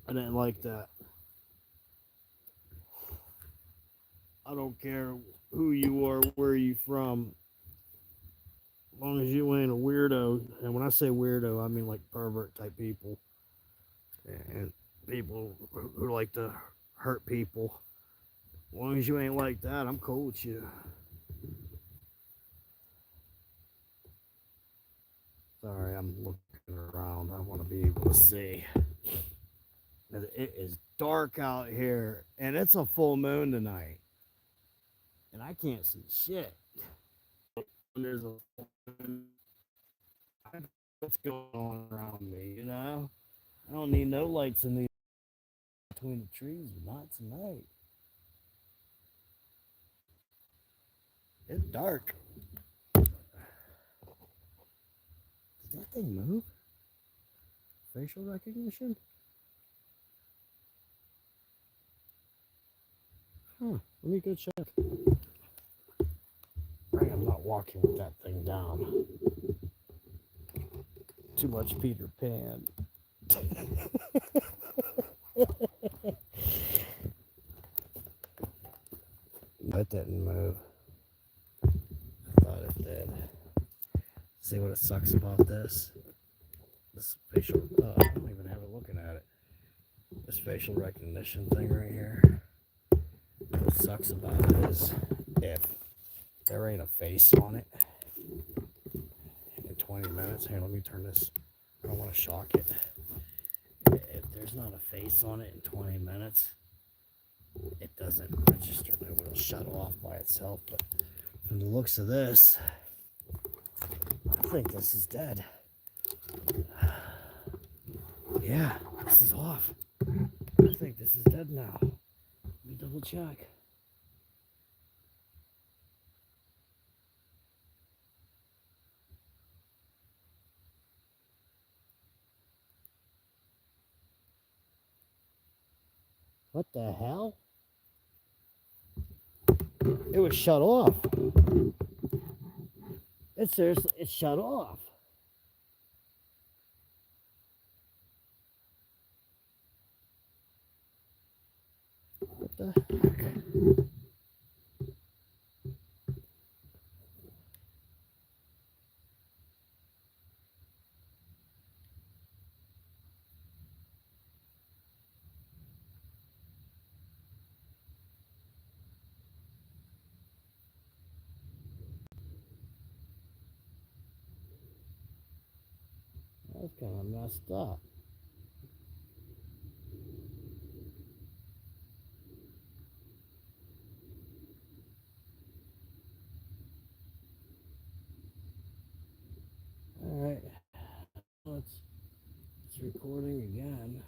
I didn't like that. I don't care who you are, where you from, as long as you ain't a weirdo. And when I say weirdo, I mean like pervert type people and people who like to hurt people. As long as you ain't like that, I'm cool with you. Sorry, I'm looking around. I want to be able to see. It is dark out here, and it's a full moon tonight, and I can't see shit. There's a full moon. I don't know what's going on around me, you know? I don't need no lights in the between the trees, but not tonight. It's dark. Did that thing move? Facial recognition? Huh. Let me go check. Right, I'm not walking with that thing down. Too much Peter Pan. That didn't move. I thought it did. See what it sucks about this? This facial. Oh, I don't even have it looking at it. This facial recognition thing right here. What sucks about it is if there ain't a face on it in 20 minutes. Here, let me turn this. I don't want to shock it. If there's not a face on it in 20 minutes, it doesn't register. It will shut off by itself. But from the looks of this, I think this is dead. Yeah, this is off. I think this is dead now. Let me double check. What the hell? It was shut off. It's shut off. What the heck? That's kind of messed up. All right, it's recording again.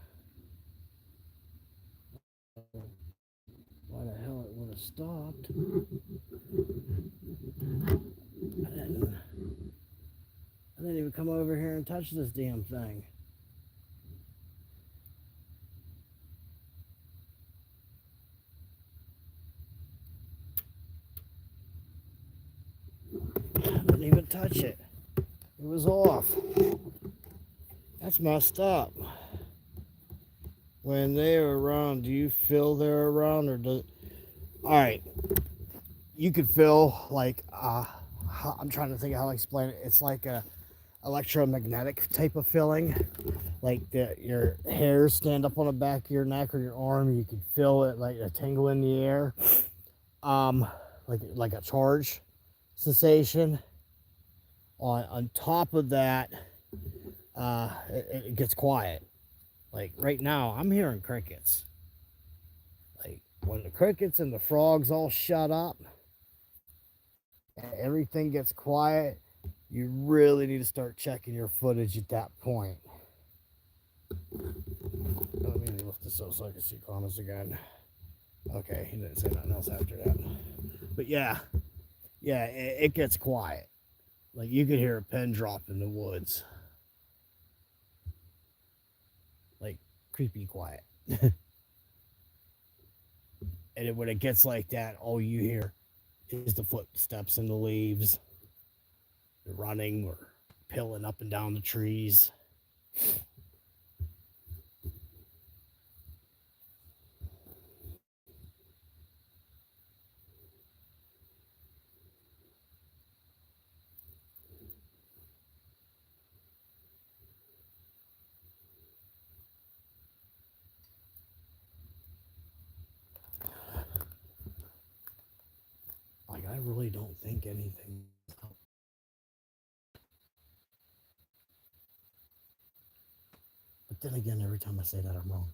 Why the hell it would have stopped? I didn't even come over here and touch this damn thing. I didn't even touch it. It was off. That's messed up. When they're around, do you feel they're around or does? All right, you could feel like I'm trying to think how to explain it. It's like a electromagnetic type of feeling, like your hairs stand up on the back of your neck or your arm. You can feel it like a tingle in the air, um, like a charge sensation. On top of that, it gets quiet. Like right now, I'm hearing crickets. Like when the crickets and the frogs all shut up and everything gets quiet, you really need to start checking your footage at that point. Let me lift this up so I can see comments again. Okay, he didn't say nothing else after that. But yeah, it gets quiet. Like you could hear a pin drop in the woods. Like creepy quiet. And when it gets like that, all you hear is the footsteps in the leaves. They're running or peeling up and down the trees. Like I really don't think anything. But then again, every time I say that, I'm wrong.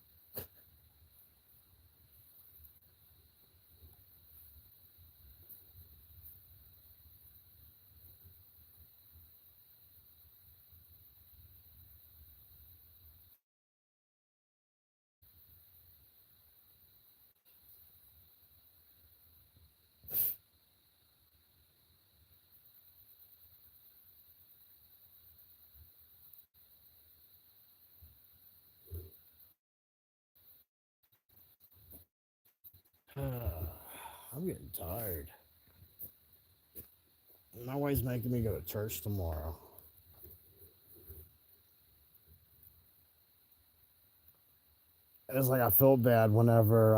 I'm getting tired. My wife's making me go to church tomorrow. It's like I feel bad whenever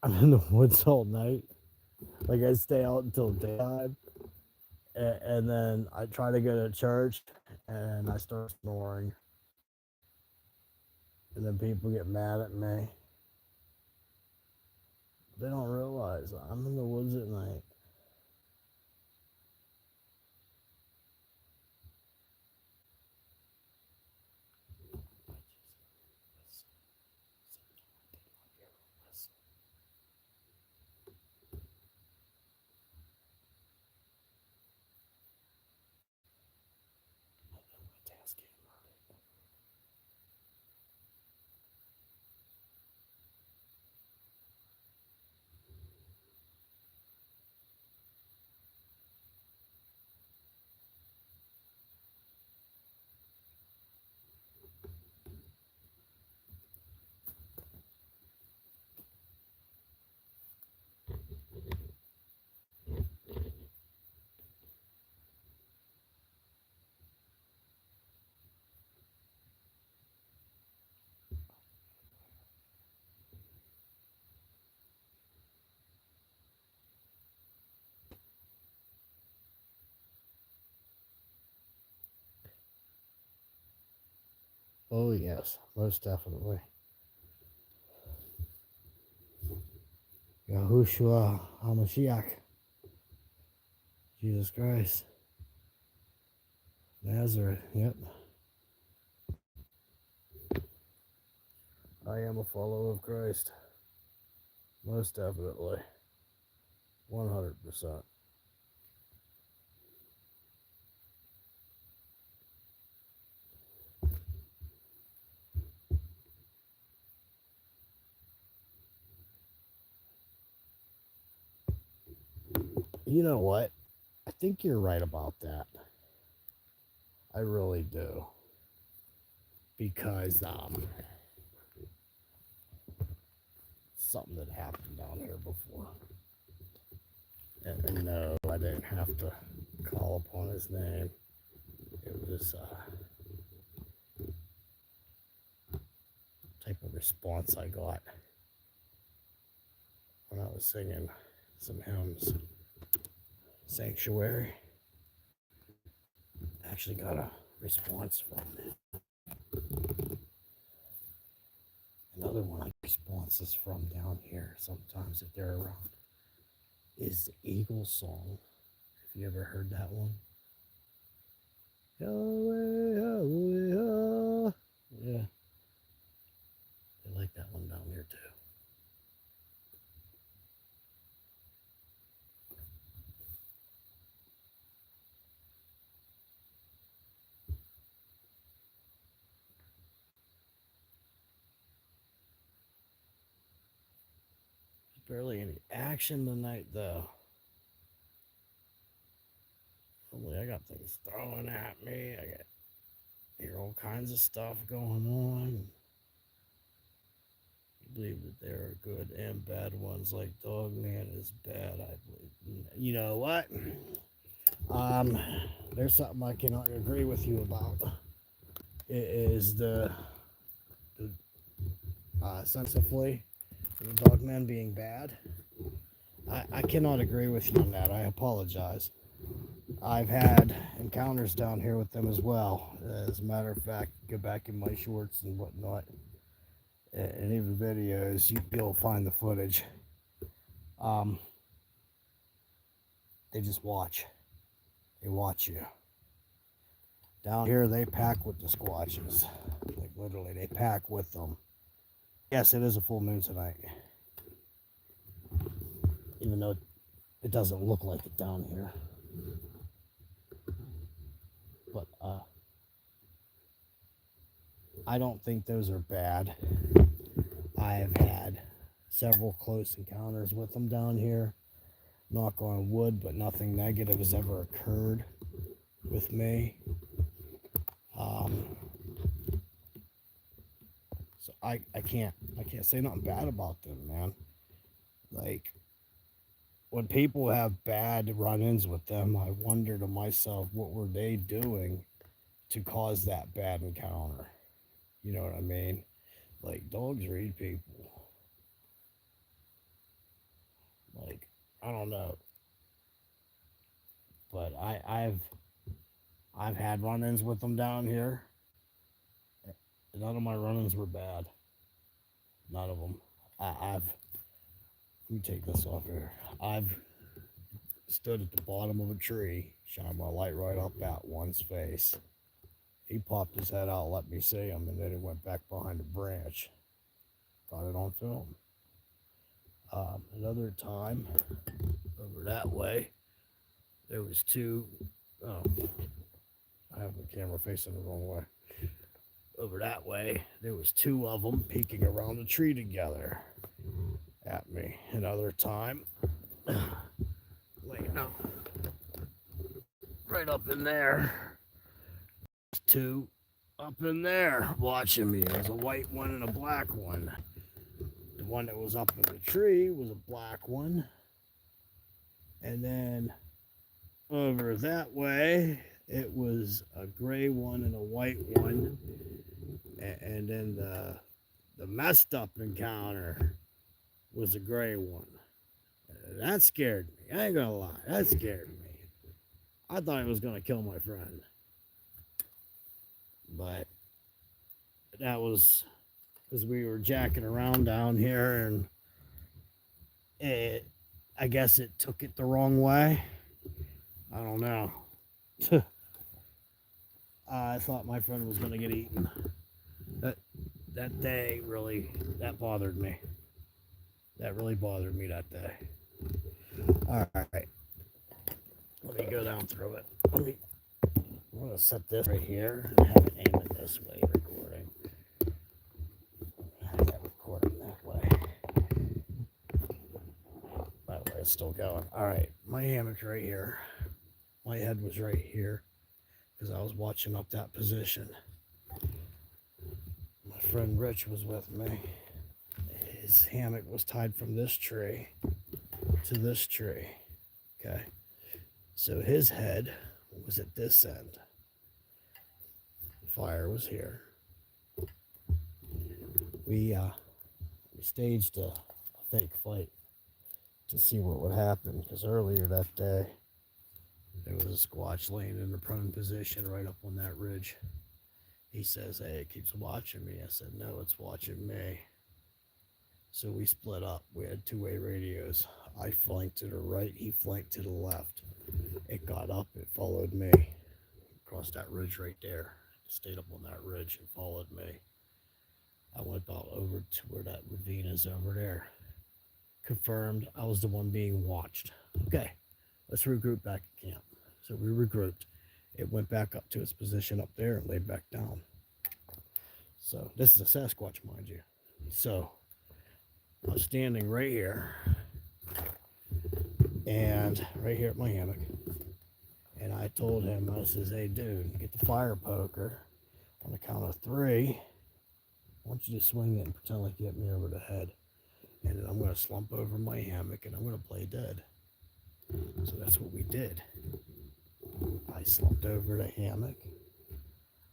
I'm in the woods all night. Like I stay out until daytime, and then I try to go to church, and I start snoring, and then people get mad at me. They don't realize I'm in the woods at night. Oh yes, most definitely. Yahushua HaMashiach, Jesus Christ, Nazareth. Yep. I am a follower of Christ. Most definitely. 100%. You know what? I think you're right about that. I really do. Because something that happened down here before. And no, I didn't have to call upon his name. It was type of response I got when I was singing some hymns. sanctuary. Actually got a response from them. Another one I get responses from down here sometimes if they're around is the Eagle song. Have you ever heard that one? Yeah, they like that one down here too. Barely any action tonight, though. Probably I got things thrown at me. I got hear all kinds of stuff going on. I believe that there are good and bad ones. Like Dogman is bad. I believe. You know what? There's something I cannot agree with you about. It is the sensibly the Dogman being bad. I cannot agree with you on that. I apologize. I've had encounters down here with them as well. As a matter of fact, go back in my shorts and whatnot, and even videos, you'll find the footage. They just watch. They watch you. Down here, they pack with the Squatches. Like literally, they pack with them. Yes, it is a full moon tonight. Even though it doesn't look like it down here. But I don't think those are bad. I have had several close encounters with them down here. Knock on wood, but nothing negative has ever occurred with me. So I can't say nothing bad about them, man. Like when people have bad run-ins with them, I wonder to myself, what were they doing to cause that bad encounter? You know what I mean? Like dogs read people. Like I don't know, but I've had run-ins with them down here. None of my run-ins were bad. None of them. Let me take this off here. I've stood at the bottom of a tree, shined my light right up at one's face. He popped his head out, let me see him, and then he went back behind a branch. Got it on film. Another time, over that way, there was two. Oh, I have the camera facing the wrong way. Over that way, there was two of them peeking around the tree together at me. Another time, laying out right up in there. Two up in there watching me. There's a white one and a black one. The one that was up in the tree was a black one. And then over that way, it was a gray one and a white one. And then the messed up encounter was a gray one. That scared me. I ain't gonna lie. That scared me. I thought he was gonna kill my friend. But that was because we were jacking around down here, and I guess it took it the wrong way. I don't know. I thought my friend was going to get eaten. That day really, that bothered me. That really bothered me that day. All right. Let me go down through it. I'm going to set this right here and have it aim it this way, recording. Have that recording that way. That way it's still going. All right. My hammock's right here. My head was right here because I was watching up that position. My friend Rich was with me. His hammock was tied from this tree to this tree. Okay. So his head was at this end. Fire was here. We staged a fake fight to see what would happen because earlier that day There was a Squatch laying in a prone position right up on that ridge. He says, hey, it keeps watching me. I said, no, it's watching me. So we split up. We had two-way radios. I flanked to the right. He flanked to the left. It got up. It followed me across that ridge right there. It stayed up on that ridge and followed me. I went about over to where that ravine is over there. Confirmed I was the one being watched. Okay, let's regroup back at camp. So we regrouped. It went back up to its position up there and laid back down. So this is a Sasquatch, mind you. So I was standing right here, and right here at my hammock, and I told him, I says, hey dude, get the fire poker. On the count of 3, I want you to swing it and pretend like you hit me over the head. And then I'm going to slump over my hammock and I'm going to play dead. So that's what we did. I slumped over the hammock.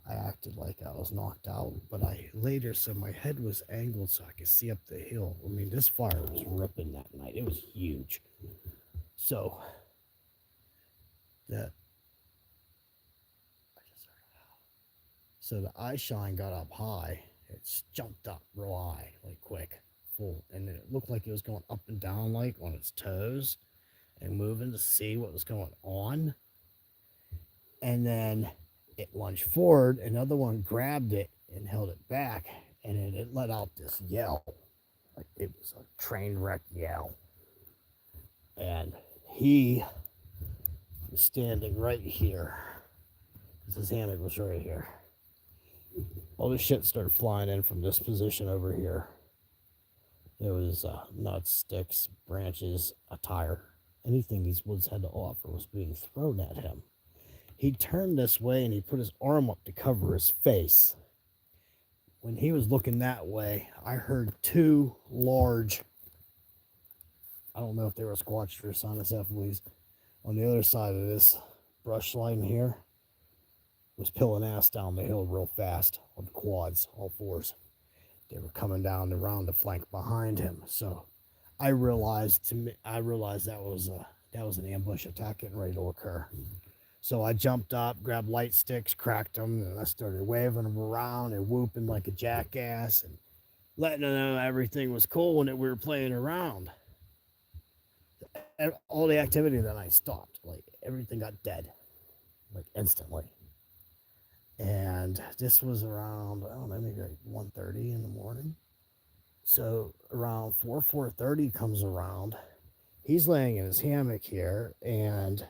I acted like I was knocked out, but I later said my head was angled so I could see up the hill. I mean, this fire was ripping that night. It was huge. So that so the eye shine got up high. It jumped up real high, like quick, full, and it looked like it was going up and down like on its toes and moving to see what was going on. And then it lunged forward. Another one grabbed it and held it back, and then it let out this yell. Like it was a train wreck yell. And he was standing right here. His hammock was right here. All this shit started flying in from this position over here. There was nuts, sticks, branches, a tire. Anything these woods had to offer was being thrown at him. He turned this way and he put his arm up to cover his face. When he was looking that way, I heard 2 large, I don't know if they were Squatch or Sasquatch, on the other side of this brush line here. Was pulling ass down the hill real fast on quads, all 4s. They were coming down around the flank behind him. So I realized that was an ambush attack getting ready to occur. So I jumped up, grabbed light sticks, cracked them, and I started waving them around and whooping like a jackass and letting them know everything was cool when we were playing around. All the activity that night stopped. Like everything got dead, like instantly. And this was around, I don't know, maybe like 1:30 in the morning. So around 4:30 comes around. He's laying in his hammock here, and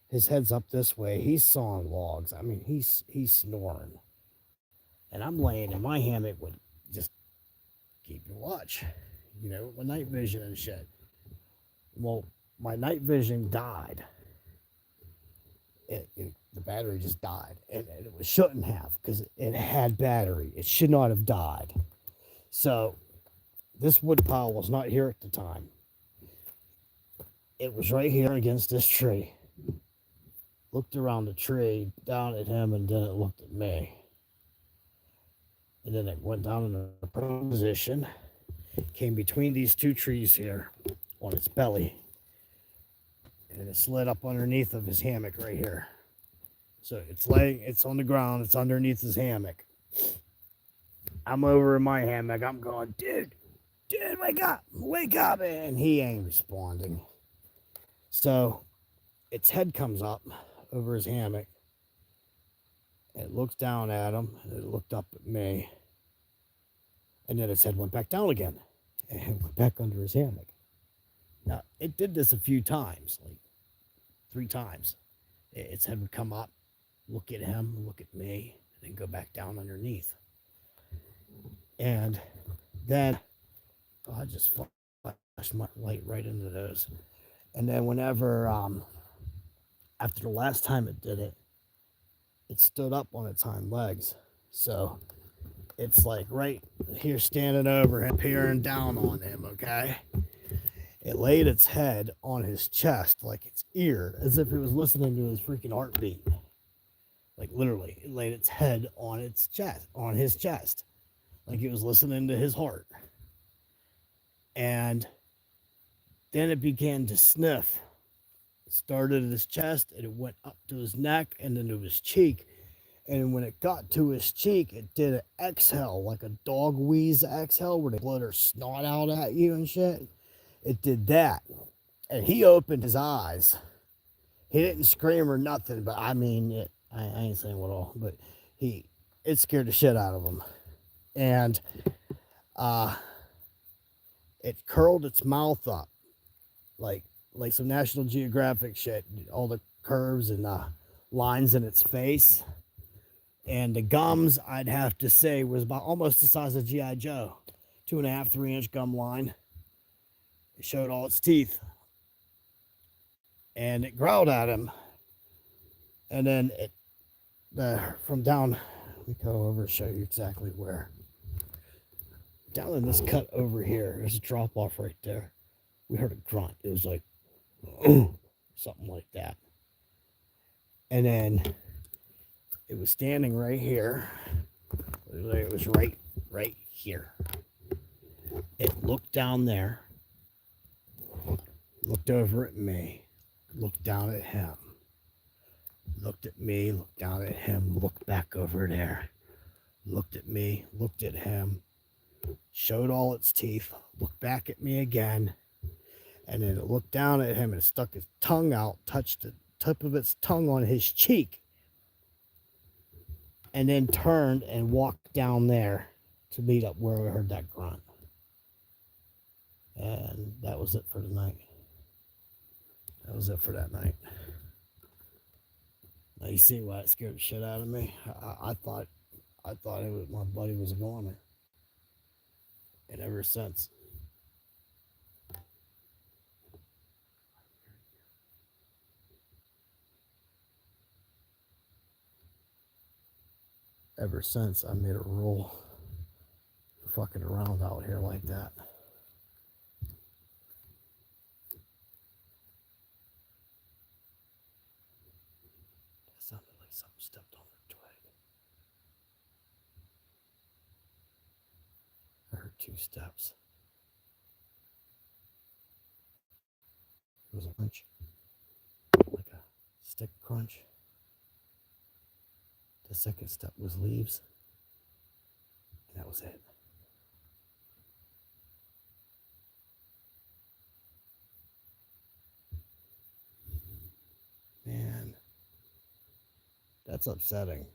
his head's up this way. He's sawing logs. I mean, he's snoring. And I'm laying in my hammock with just keeping watch, with night vision and shit. Well, my night vision died. The battery just died, and it shouldn't have, because it had battery. It should not have died. So this wood pile was not here at the time. It was right here against this tree. Looked around the tree, down at him, and then it looked at me. And then it went down in a prone position, came between these 2 trees here on its belly, and it slid up underneath of his hammock right here. So it's on the ground, it's underneath his hammock. I'm over in my hammock, I'm going, dude, wake up, and he ain't responding. So its head comes up over his hammock, and it looks down at him, and it looked up at me, and then its head went back down again, and it went back under his hammock. Now, it did this a few times, like 3 times. Its head would come up, look at him, look at me, and then go back down underneath. And then I just flashed my light right into those. And then whenever, after the last time it did it, it stood up on its hind legs. So it's like right here standing over him, peering down on him, okay? It laid its head on his chest, like its ear, as if it was listening to his freaking heartbeat. Like literally, it laid its head on its chest, on his chest, like it was listening to his heart. And then it began to sniff It started at his chest and it went up to his neck and then to his cheek. And when it got to his cheek, it did an exhale, like a dog wheeze exhale where they blow their snot out at you and shit. It did that. And he opened his eyes. He didn't scream or nothing, but I mean, I ain't saying what all, but it scared the shit out of him. And it curled its mouth up like some National Geographic shit, all the curves and lines in its face. And the gums, I'd have to say, was about almost the size of G.I. Joe. 2.5, 3-inch gum line. It showed all its teeth. And it growled at him. And then from down, let me go over and show you exactly where. Down in this cut over here, there's a drop off right there. We heard a grunt. It was like, something like that. And then it was standing right here. It was right here. It looked down there, looked over at me, looked down at him, looked at me, looked down at him, looked back over there, looked at me, looked at him, showed all its teeth, looked back at me again, and then it looked down at him and stuck its tongue out, touched the tip of its tongue on his cheek, and then turned and walked down there to meet up where we heard that grunt. And that was it for the night. That was it for that night. Now you see why it scared the shit out of me. I thought my buddy was a goner. And ever since. Ever since I made a rule for fucking around out here like that. That sounded like something stepped on a twig. I heard 2 steps. It was a crunch, like a stick crunch. The second step was leaves, and that was it. Man, that's upsetting.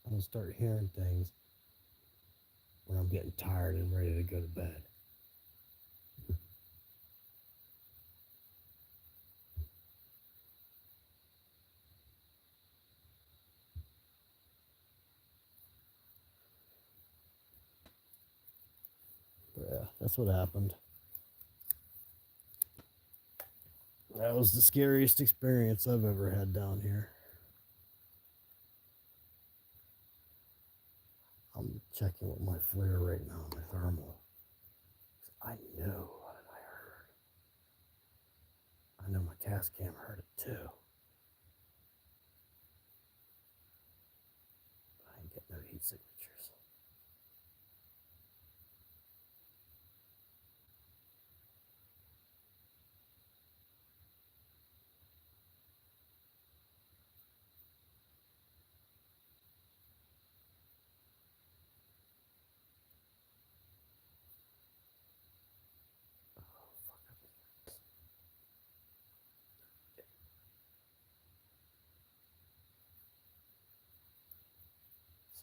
I'm gonna start hearing things when I'm getting tired and ready to go to bed. But yeah, that's what happened. That was the scariest experience I've ever had down here. I'm checking with my FLIR right now, my thermal. I know what I heard. I know my task cam heard it too. But I ain't getting no heat signatures.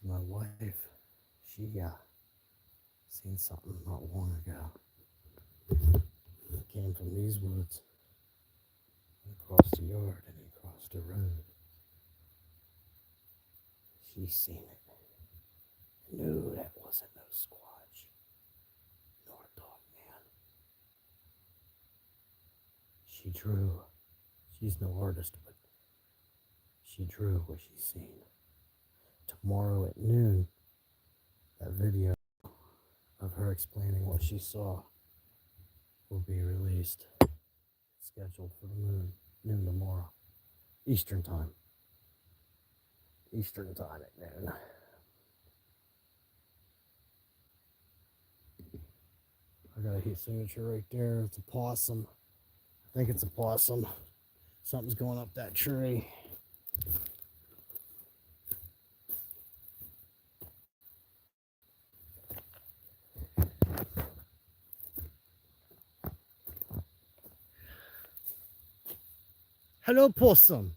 So my wife, she seen something not long ago. It came from these woods, and across the yard, and across the road. She seen it. No, that wasn't no Squatch, nor a dog man. She drew. She's no artist, but she drew what she seen. Tomorrow at noon, that video of her explaining what she saw will be released. It's scheduled for the noon tomorrow. Eastern time. Eastern time at noon. I got a heat signature right there. It's a possum. I think it's a possum. Something's going up that tree. Hello, possum.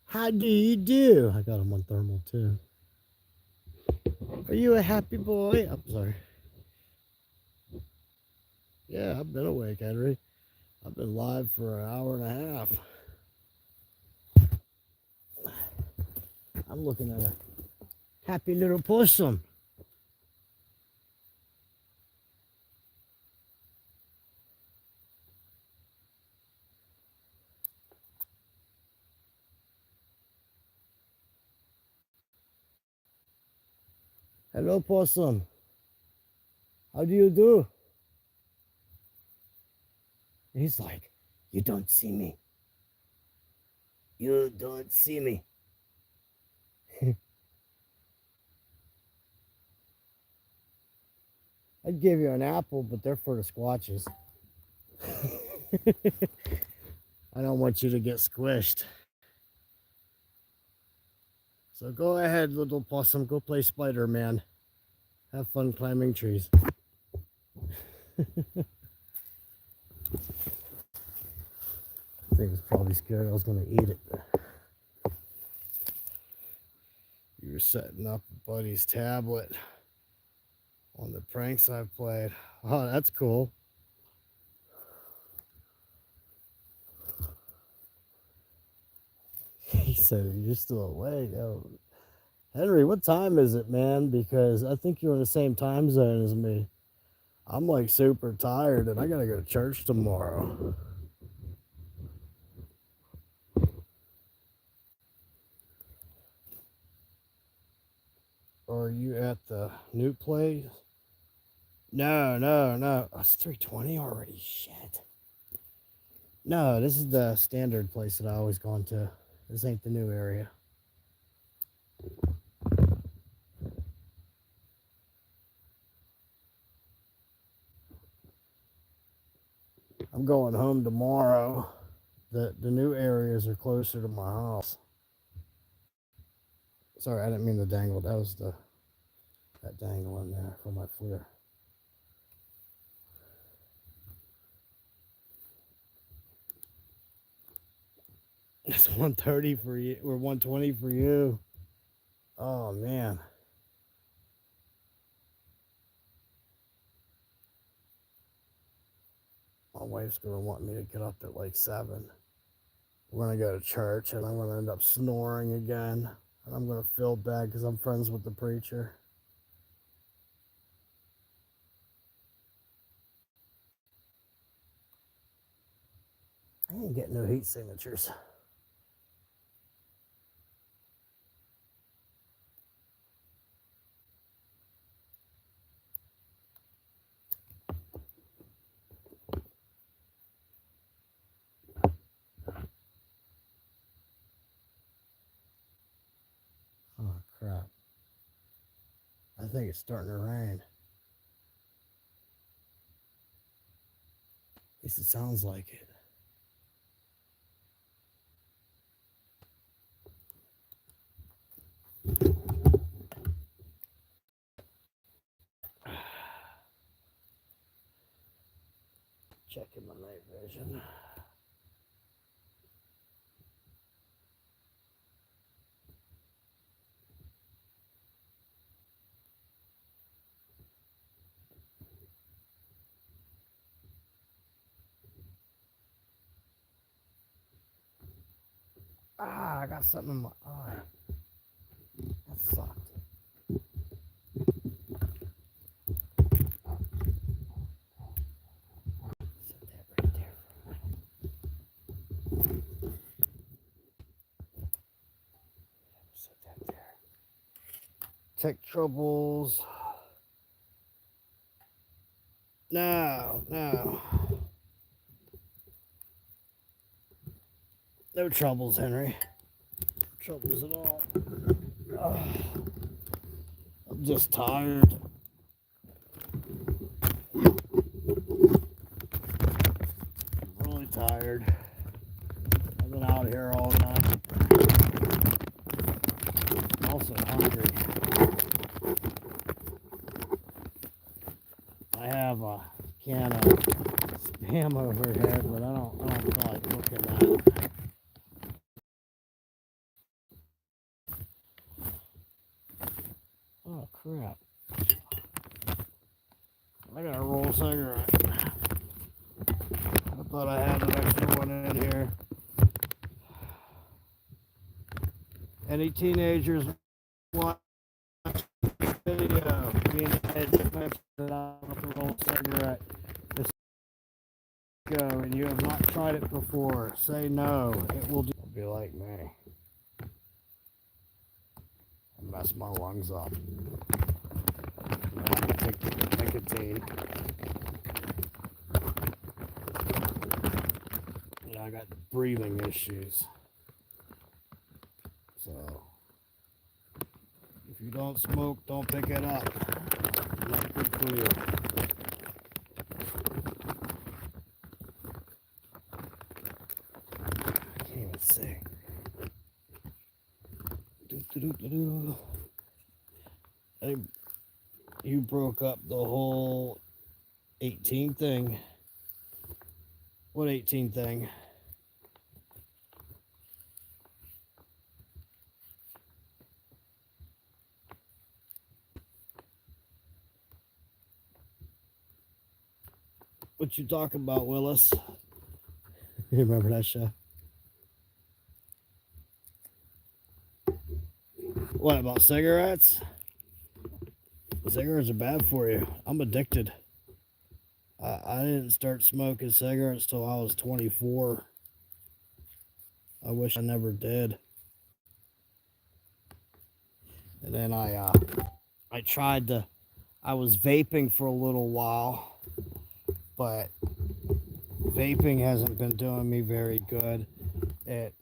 How do you do? I got him on thermal too. Are you a happy boy? I'm sorry. Yeah, I've been awake, Henry. I've been live for an hour and a half. I'm looking at a happy little possum. Hello, possum. How do you do? He's like, you don't see me. You don't see me. I'd give you an apple, but they're for the squatches. I don't want you to get squished. So go ahead, little possum. Go play Spider-Man. Have fun climbing trees. I think he was probably scared I was going to eat it. You were setting up a buddy's tablet on the pranks I've played. Oh, that's cool. He said, you're still awake. Oh. Henry, what time is it, man? Because I think you're in the same time zone as me. I'm like super tired and I got to go to church tomorrow. Are you at the new place? No. Oh, it's 3:20 already. Shit. No, this is the standard place that I always gone to. This ain't the new area. I'm going home tomorrow. The new areas are closer to my house. Sorry, I didn't mean to dangle. That was that dangle in there for my FLIR. It's 130 for you, or 120 for you. Oh man. My wife's gonna want me to get up at like 7. We're gonna go to church and I'm gonna end up snoring again. And I'm gonna feel bad because I'm friends with the preacher. I ain't getting no heat signatures. Oh crap. I think it's starting to rain. At least it sounds like it. Checking my night vision. I got something in my eye. That sucked. Set that right there. Set that there. Tech troubles. No. No troubles, Henry. No troubles at all. I'm just tired. tired. I've been out here all night. I'm also hungry. I have a can of Spam overhead, but I don't feel like looking at it. Oh crap. I got a roll cigarette. I thought I had an extra one in here. Any teenagers watch the video? Me and Ed just mentioned that I want to roll cigarette. This go, and you have not tried it before. Say no. It will be like me. And mess my lungs up. I can take the nicotine. Yeah, I got breathing issues. So, if you don't smoke, don't pick it up. Not good for you. I can't even see. You broke up the whole 18 thing. What 18 thing? What you talking about, Willis? You remember that show? What about cigarettes? Cigarettes are bad for you. I'm addicted. I didn't start smoking cigarettes till I was 24. I wish I never did. And then I tried to. I was vaping for a little while, but vaping hasn't been doing me very good. It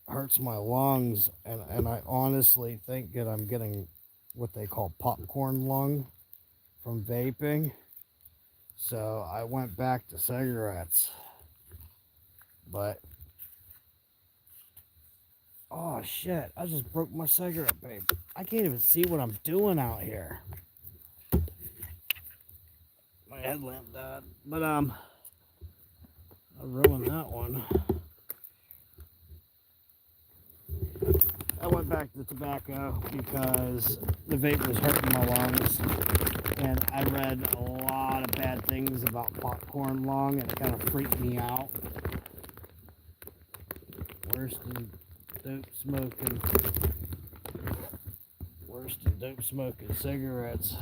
hurts my lungs, and I honestly think that I'm getting what they call popcorn lung from vaping. So I went back to cigarettes. But oh shit, I just broke my cigarette paper. I can't even see what I'm doing out here. My headlamp died. But I ruined that one. I went back to tobacco because the vape was hurting my lungs. And I read a lot of bad things about popcorn lung, and it kind of freaked me out. Worse than dope smoking. Worse than dope smoking cigarettes.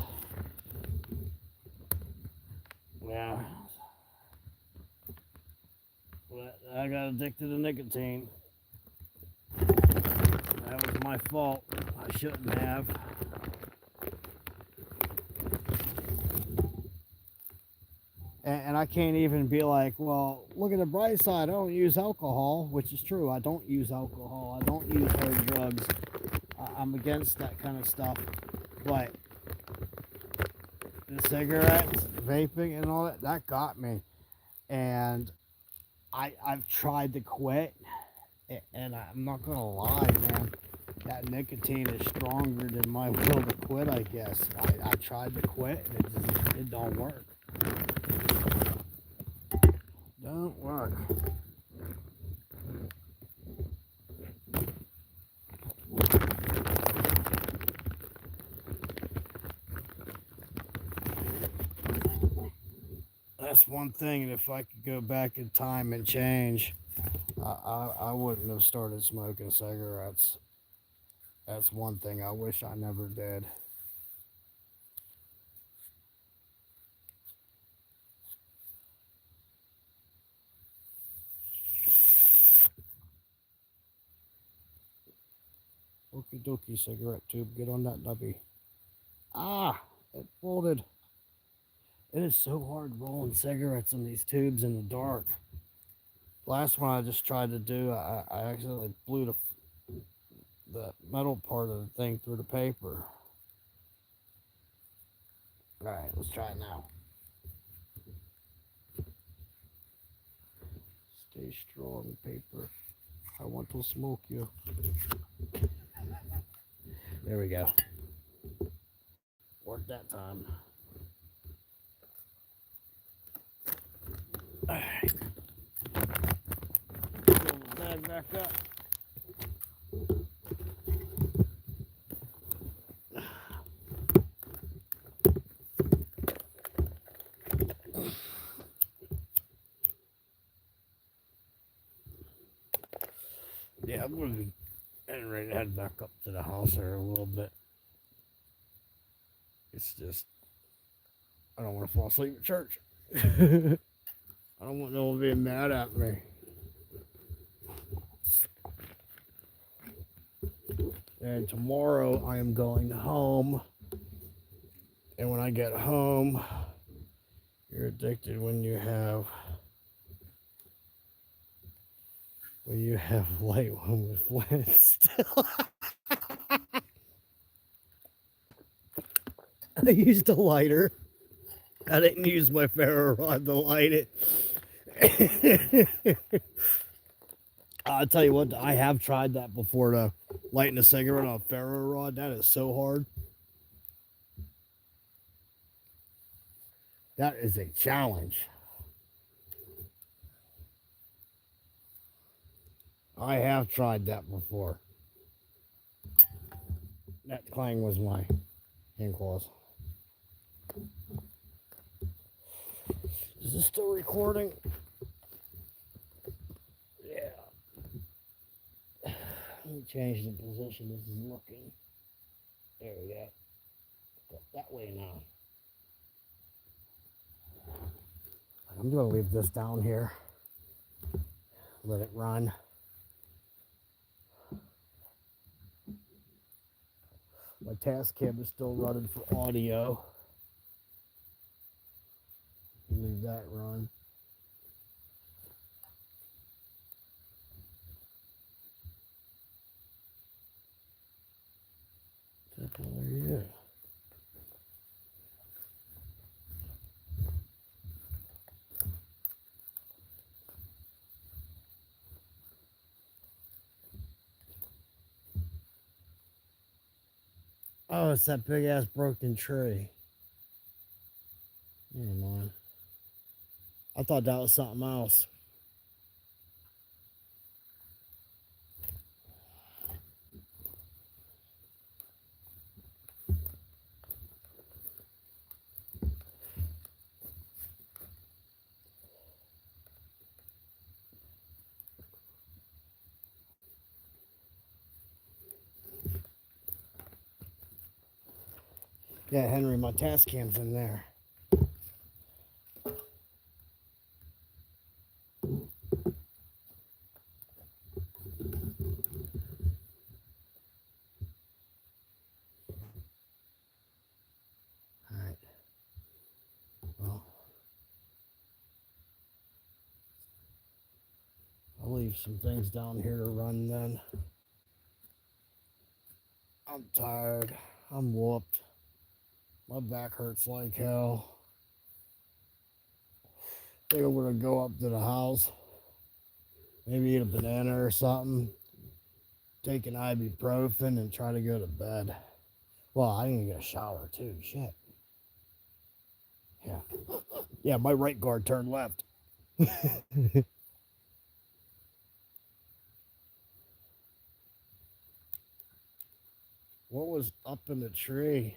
Yeah. But I got addicted to nicotine. That was my fault. I shouldn't have. And I can't even be like, well, look at the bright side. I don't use alcohol, which is true. I don't use alcohol. I don't use hard drugs. I'm against that kind of stuff. But the cigarettes, vaping, and all that, that got me. And I've tried to quit. And I'm not going to lie, man. That nicotine is stronger than my will to quit, I guess. I tried to quit, and it don't work. Don't work. That's one thing, and if I could go back in time and change, I wouldn't have started smoking cigarettes. That's one thing I wish I never did. Okie dokie, cigarette tube, get on that nubby. Ah, it folded. It is so hard rolling cigarettes in these tubes in the dark. Last one I just tried to do, I accidentally blew the metal part of the thing through the paper. Alright, let's try it now. Stay strong, paper. I want to smoke you. There we go. Worked that time. Alright. Fill the bag back up. Yeah, I'm going to be getting ready to head back up to the house here a little bit. It's just, I don't want to fall asleep at church. I don't want no one being mad at me. And tomorrow I am going home. And when I get home, you're addicted when you have light one with flint still. I used a lighter. I didn't use my ferro rod to light it. I'll tell you what, I have tried that before, to lighten a cigarette on a ferro rod. That is so hard. That is a challenge. I have tried that before. That clang was my hand claws. Is this still recording? Yeah. Let me change the position this is looking. There we go. Go that way now. I'm going to leave this down here. Let it run. My task cam is still running for audio. Leave that run. What the hell are you? Oh, it's that big ass broken tree. Never mind. I thought that was something else. Yeah, Henry, my task cam's in there. Alright. Well, I'll leave some things down here to run then. I'm tired. I'm whooped. My back hurts like hell. I think I'm gonna go up to the house. Maybe eat a banana or something. Take an ibuprofen and try to go to bed. Well, I need to get a shower too. Shit. Yeah. Yeah, my right guard turned left. What was up in the tree?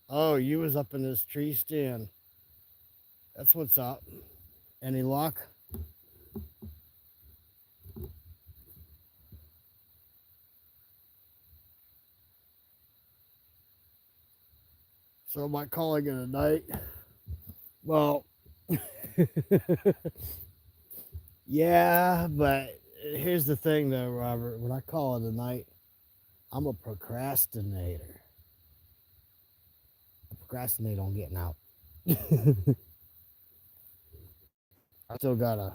Oh, you was up in this tree stand. That's what's up. Any luck? So am I calling it a night? Well, yeah, but here's the thing though, Robert. When I call it a night, I'm a procrastinator. I procrastinate on getting out. I gotta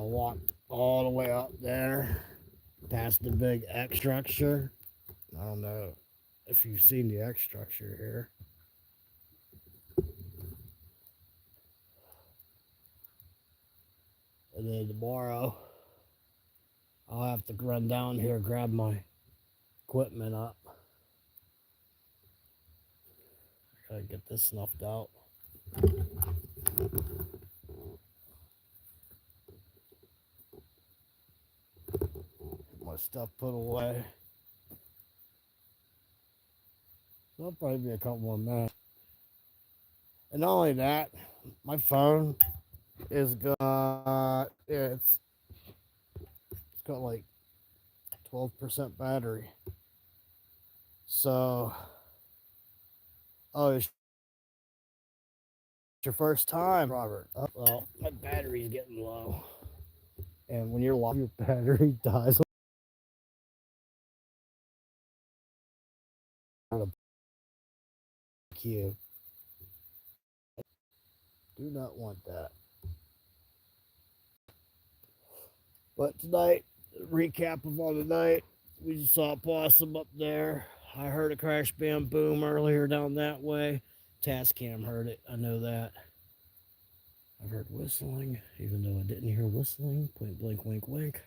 walk all the way up there, past the big X structure. I don't know if you've seen the X structure here. And then tomorrow, I'll have to run down here, grab my equipment up. Gotta get this snuffed out. My stuff put away. That'll probably be a couple more minutes. And not only that, my phone is it's got like 12% battery. So, oh, it's your first time, Robert. Oh, well, my battery's getting low. And when you're low, your battery dies. You do not want that. But tonight, recap of all the night, we just saw a possum up there. I heard a crash, bam, boom earlier down that way. Tascam heard it. I know that. I've heard whistling, even though I didn't hear whistling. Point blank, wink, wink.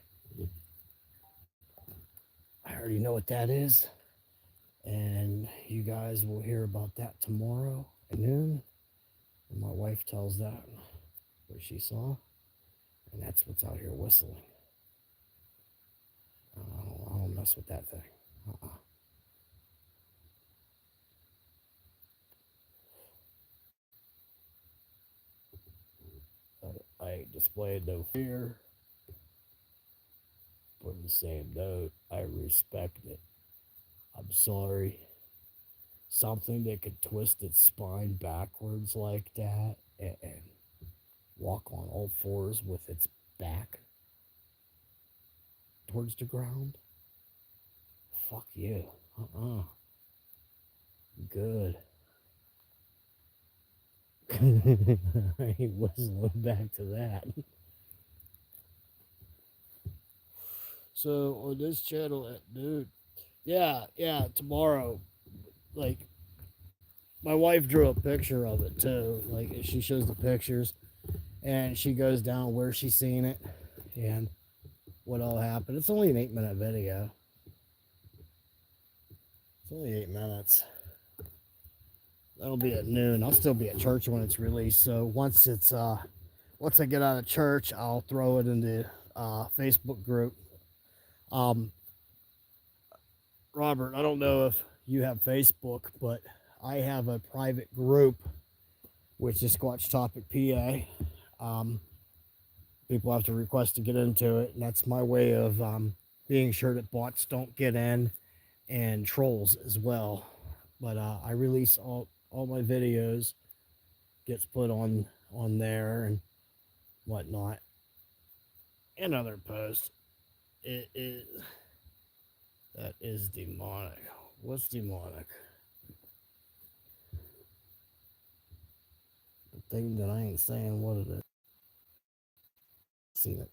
I already know what that is. And you guys will hear about that tomorrow at noon. And my wife tells that what she saw. And that's what's out here whistling. I don't mess with that thing. I displayed no fear. But in the same note, I respect it. I'm sorry. Something that could twist its spine backwards like that and walk on all fours with its back towards the ground. Fuck you. Good. I ain't whistling back to that. So on this channel, dude, yeah, tomorrow, like, my wife drew a picture of it too. Like, she shows the pictures, and she goes down where she's seen it, and what all happened. It's only an 8-minute video. It's only 8 minutes. That'll be at noon. I'll still be at church when it's released. So once I get out of church, I'll throw it in the Facebook group. Robert, I don't know if you have Facebook, but I have a private group, which is Squatch Topic PA. People have to request to get into it, and that's my way of being sure that bots don't get in, and trolls as well. But I release all my videos, gets put on there and whatnot, and other posts. That is demonic. What's demonic? The thing that I ain't saying what it is. Seen it.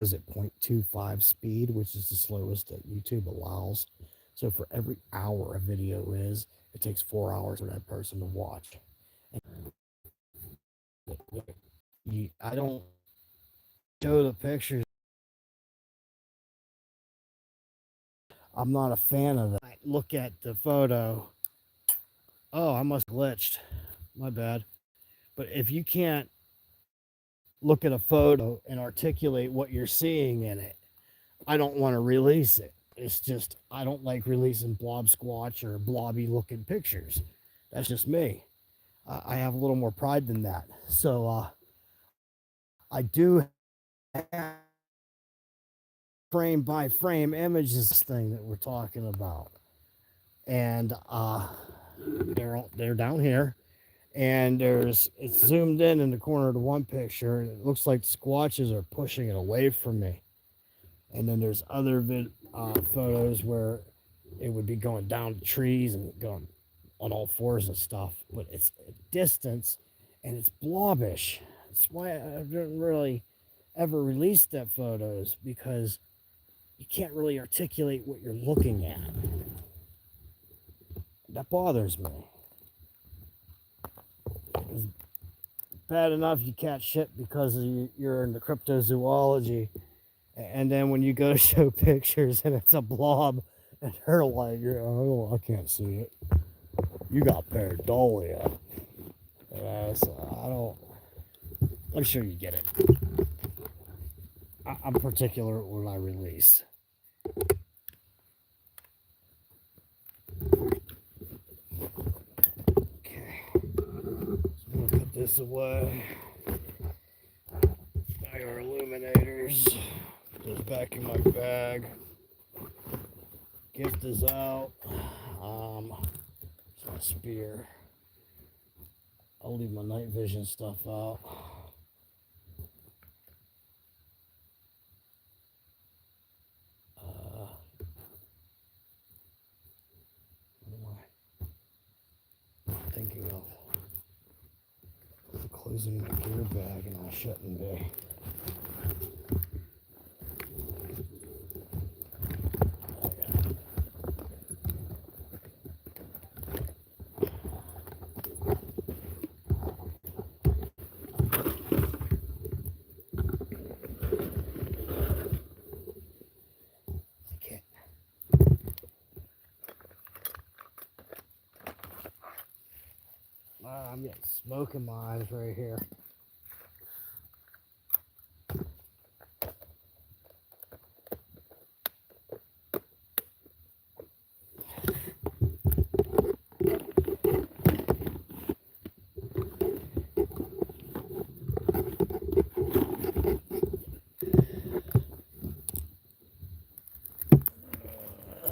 Is it 0.25 speed, which is the slowest that YouTube allows. So for every hour a video is, it takes 4 hours for that person to watch. And I don't show the pictures. I'm not a fan of that. I look at the photo. Oh, I must have glitched. My bad. But if you can't look at a photo and articulate what you're seeing in it, I don't want to release it. It's just, I don't like releasing blob squatch or blobby looking pictures. That's just me. I have a little more pride than that. So I do have frame by frame images thing that we're talking about. And they're down here. And it's zoomed in the corner of the one picture, and it looks like squatches are pushing it away from me. And then there's other photos where it would be going down the trees and going on all fours and stuff, but it's a distance and it's blobbish. That's why I didn't really ever release that photos, because you can't really articulate what you're looking at. That bothers me. It's bad enough you catch shit because you're into cryptozoology, and then when you go to show pictures and it's a blob, and they're like, oh, I can't see it. You got pareidolia. So I'm sure you get it. I'm particular when I release. Okay. So I'm gonna put this away. Our illuminators. Goes back in my bag. Gift is out. It's my spear. I'll leave my night vision stuff out. What am I thinking of? Closing my gear bag and I shouldn't be. I'm getting smoke in my eyes right here.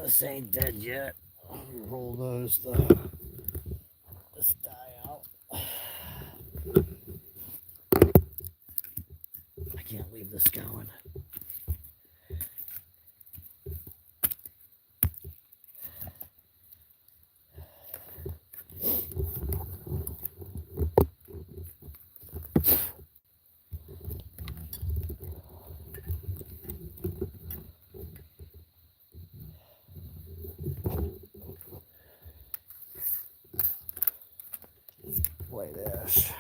This ain't dead yet. Roll those this die out. I can't leave this going. White ash.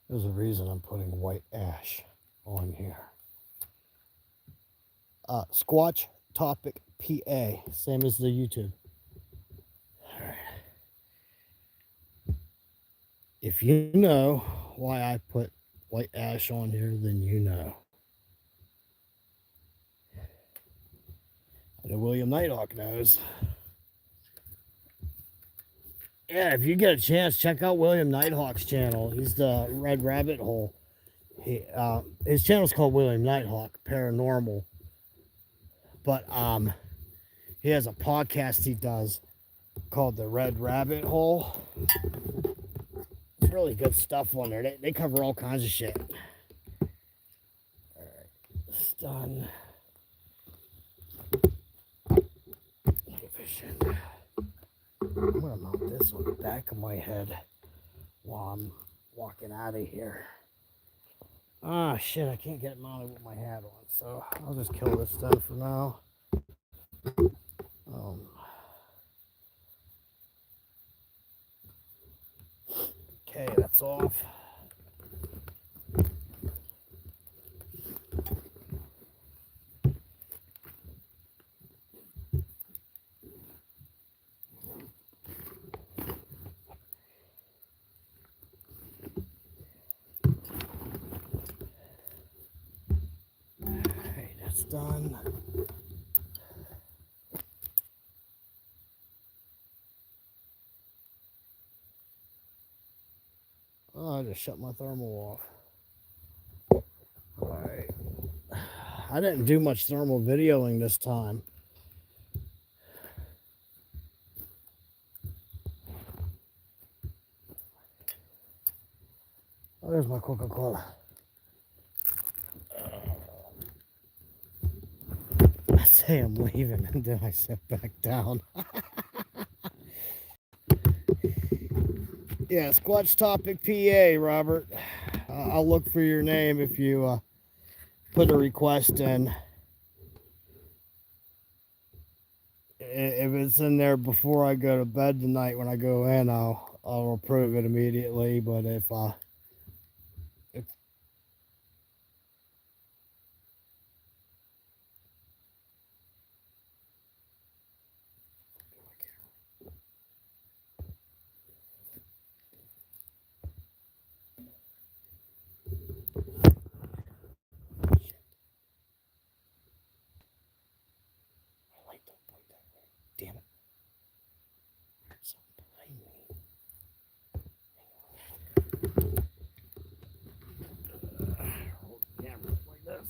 There's a reason I'm putting white ash on here. Squatch Topic PA, same as the YouTube. All right. If you know why I put white ash on here, then you know. I know William Nighthawk knows. Yeah, if you get a chance, check out William Nighthawk's channel. He's the Red Rabbit Hole. His channel's called William Nighthawk Paranormal. But he has a podcast he does called the Red Rabbit Hole. It's really good stuff on there. They cover all kinds of shit. Alright, it's done. Vision. I'm gonna mount this on the back of my head while I'm walking out of here. Ah, shit, I can't get it mounted with my hat on, so I'll just kill this then for now. Okay, that's off. Alright, that's done. Oh, I just shut my thermal off. Alright. I didn't do much thermal videoing this time. Coca-Cola. I say I'm leaving and then I sit back down. Yeah, Squatch Topic PA, Robert. I'll look for your name if you put a request in. If it's in there before I go to bed tonight, when I go in, I'll approve it immediately. But if light don't point that way, damn it! There's something behind me. Hold the camera up like this.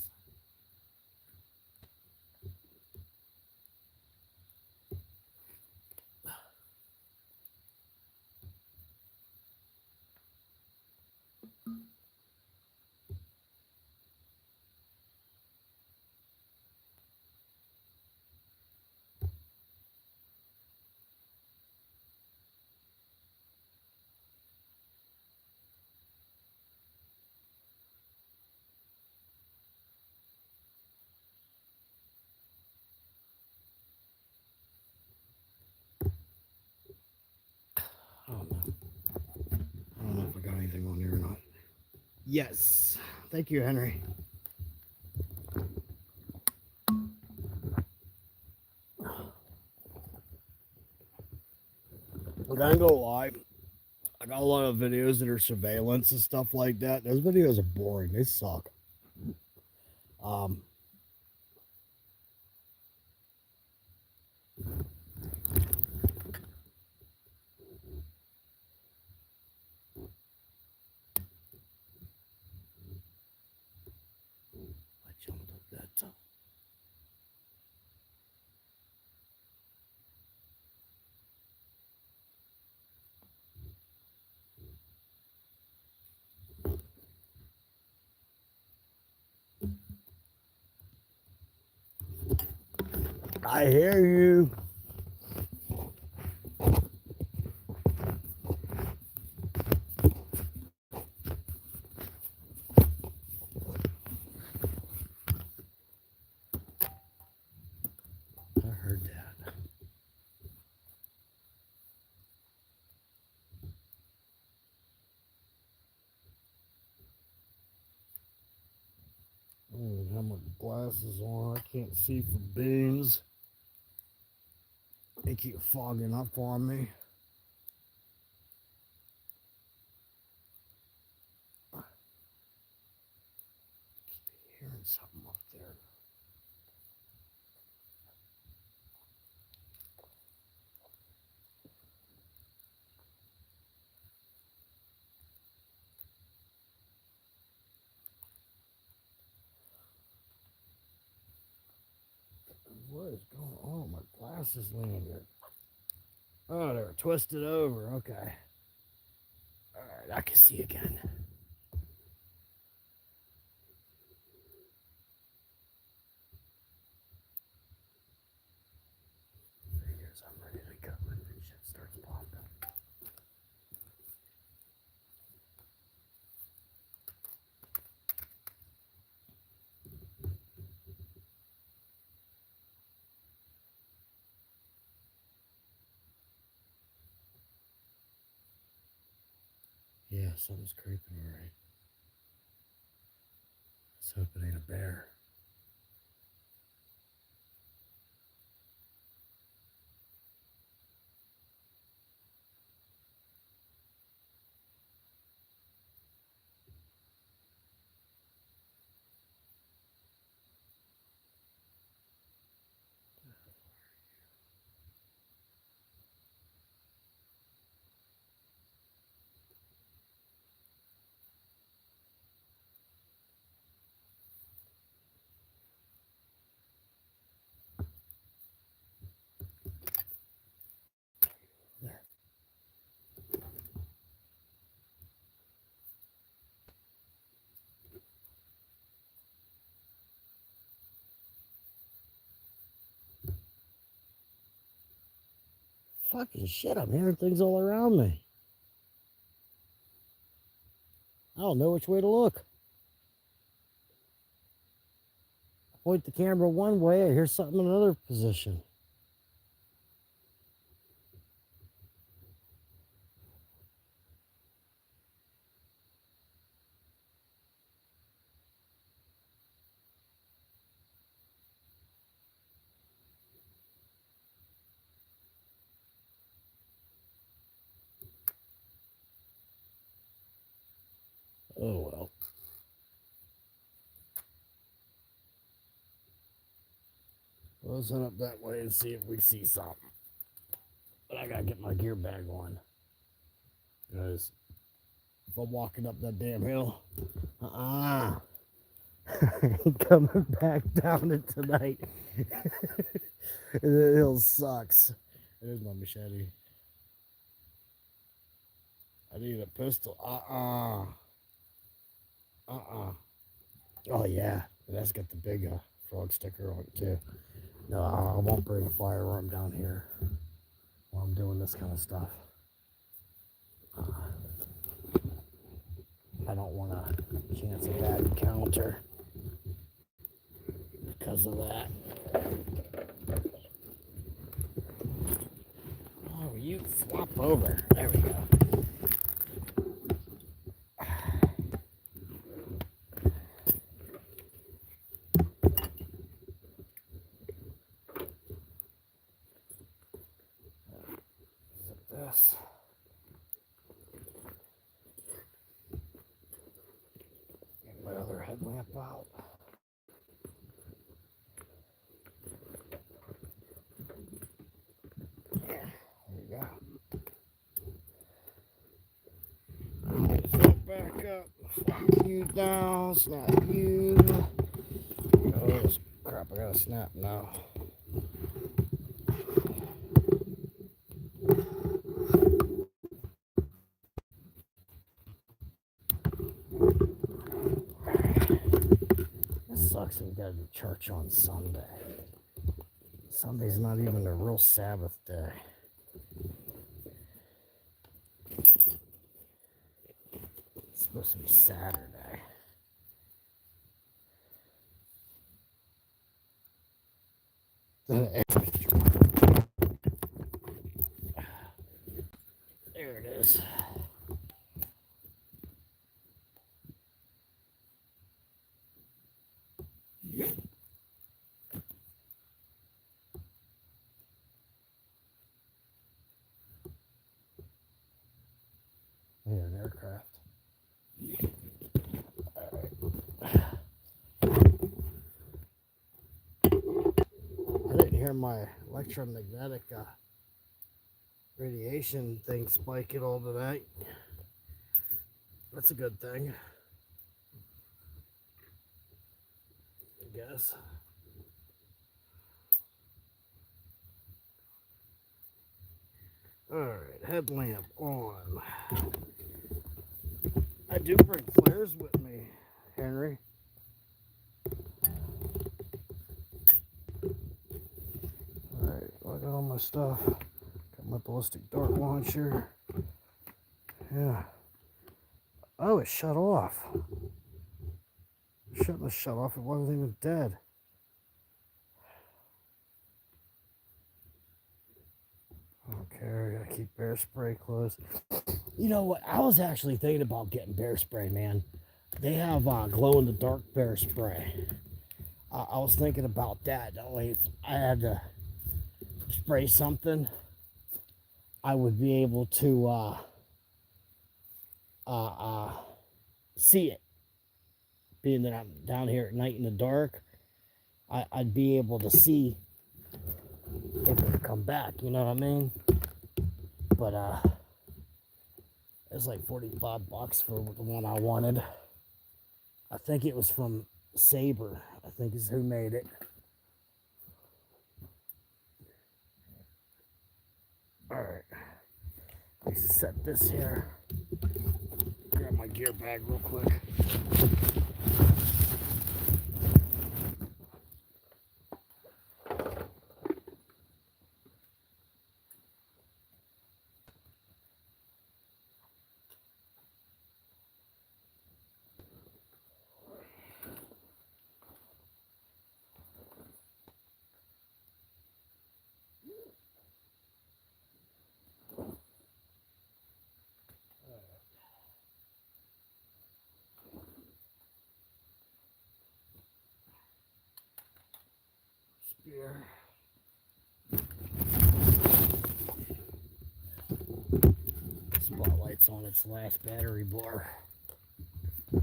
I don't know. I don't know if I got anything on here or not. Yes. Thank you, Henry. I'm gonna go live. I got a lot of videos that are surveillance and stuff like that. Those videos are boring. They suck. Um, I jumped up that top. I hear you. I heard that. I don't even have my glasses on. I can't see for beans. They keep fogging up on me. I keep hearing something up there. What is going on? My glasses landed. Oh, they were twisted over. Okay. All right, I can see again. Figures I'm ready to go when shit starts popping. Yeah, something's creeping alright. Let's hope it ain't a bear. Fucking shit, I'm hearing things all around me. I don't know which way to look. I point the camera one way, I hear something in another position. Oh well. Let's head up that way and see if we see something. But I gotta get my gear bag on. Because if I'm walking up that damn hill, I ain't coming back down it tonight. The hill sucks. There's my machete. I need a pistol. Oh yeah, that's got the big frog sticker on it too. No, I won't bring a firearm down here while I'm doing this kind of stuff. I don't want to chance a bad encounter because of that. Oh, you flop over. There we go. This. Get my other headlamp out. Yeah, there you go. Flip back up. Flop you down. Snap you. Oh crap! I gotta snap now. Sucks we gotta do church on Sunday. Sunday's not even a real Sabbath day. It's supposed to be Saturday. There it is. An aircraft. I didn't hear my electromagnetic radiation thing spike at all tonight. That's a good thing, I guess. Alright, headlamp on. I do bring flares with me, Henry. Alright, I got all my stuff. Got my ballistic dart launcher. Yeah. Oh, it shut off. Shouldn't have shut off. It wasn't even dead. Okay, I gotta keep bear spray close. You know what? I was actually thinking about getting bear spray, man. They have glow in the dark bear spray. I was thinking about that. That way, if I had to spray something, I would be able to see it. Being that I'm down here at night in the dark, I'd be able to see if it would come back. You know what I mean? But it's like $45 for the one I wanted. I think it was from Saber. I think is who made it. All right. Let's set this here. Grab my gear bag real quick. here. Spotlight's on its last battery bar. So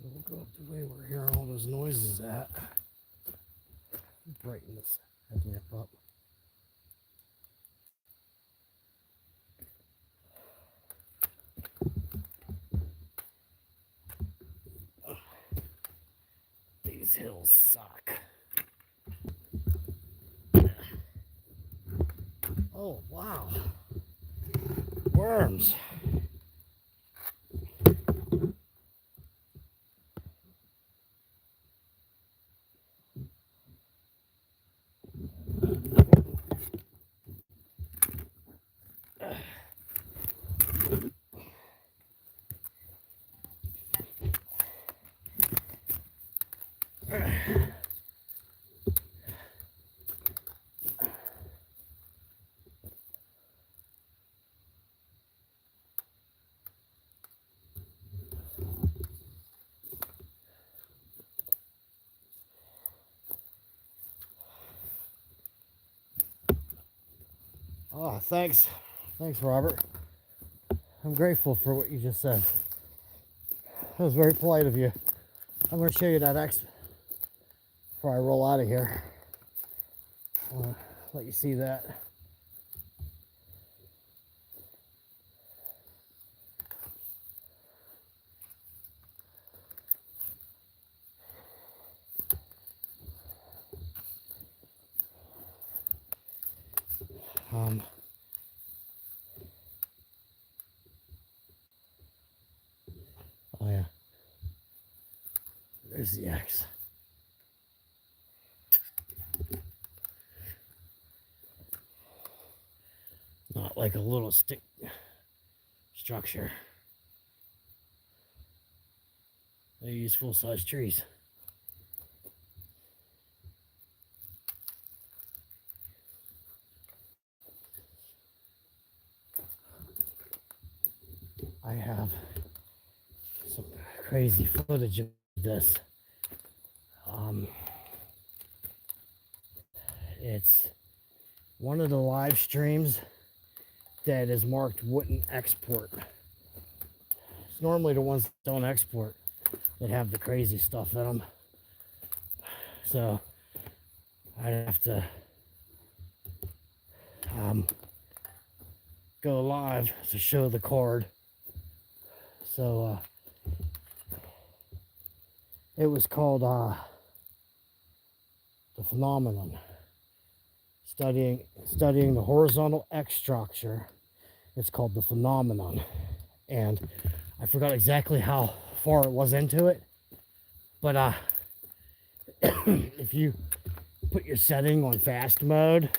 we'll go up the way we're hearing all those noises at. Brighten this headlamp up. These hills suck. Oh, wow. Worms. Oh, thanks. Thanks, Robert. I'm grateful for what you just said. That was very polite of you. I'm going to show you that X before I roll out of here. I want to let you see that. Oh yeah, there's the X. Not like a little stick structure. They use full-size trees. I have some crazy footage of this. It's one of the live streams that is marked wouldn't export. It's normally the ones that don't export that have the crazy stuff in them. So I'd have to go live to show the card. So it was called The Phenomenon. Studying the horizontal X structure. It's called The Phenomenon. And I forgot exactly how far it was into it. But if you put your setting on fast mode,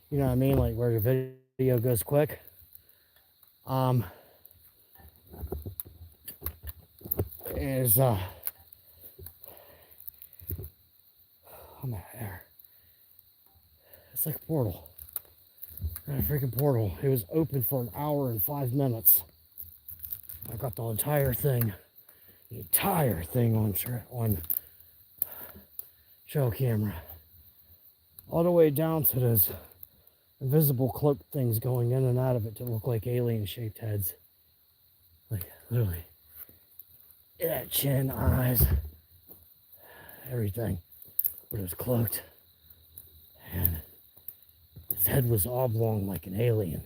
you know what I mean, like where your video goes quick, is I'm out there. It's like a portal. A freaking portal. It was open for an hour and 5 minutes. I got the entire thing on trail camera, all the way down to those invisible cloak things going in and out of it to look like alien-shaped heads. Like literally, that chin, eyes, everything, but it was cloaked, and its head was oblong like an alien.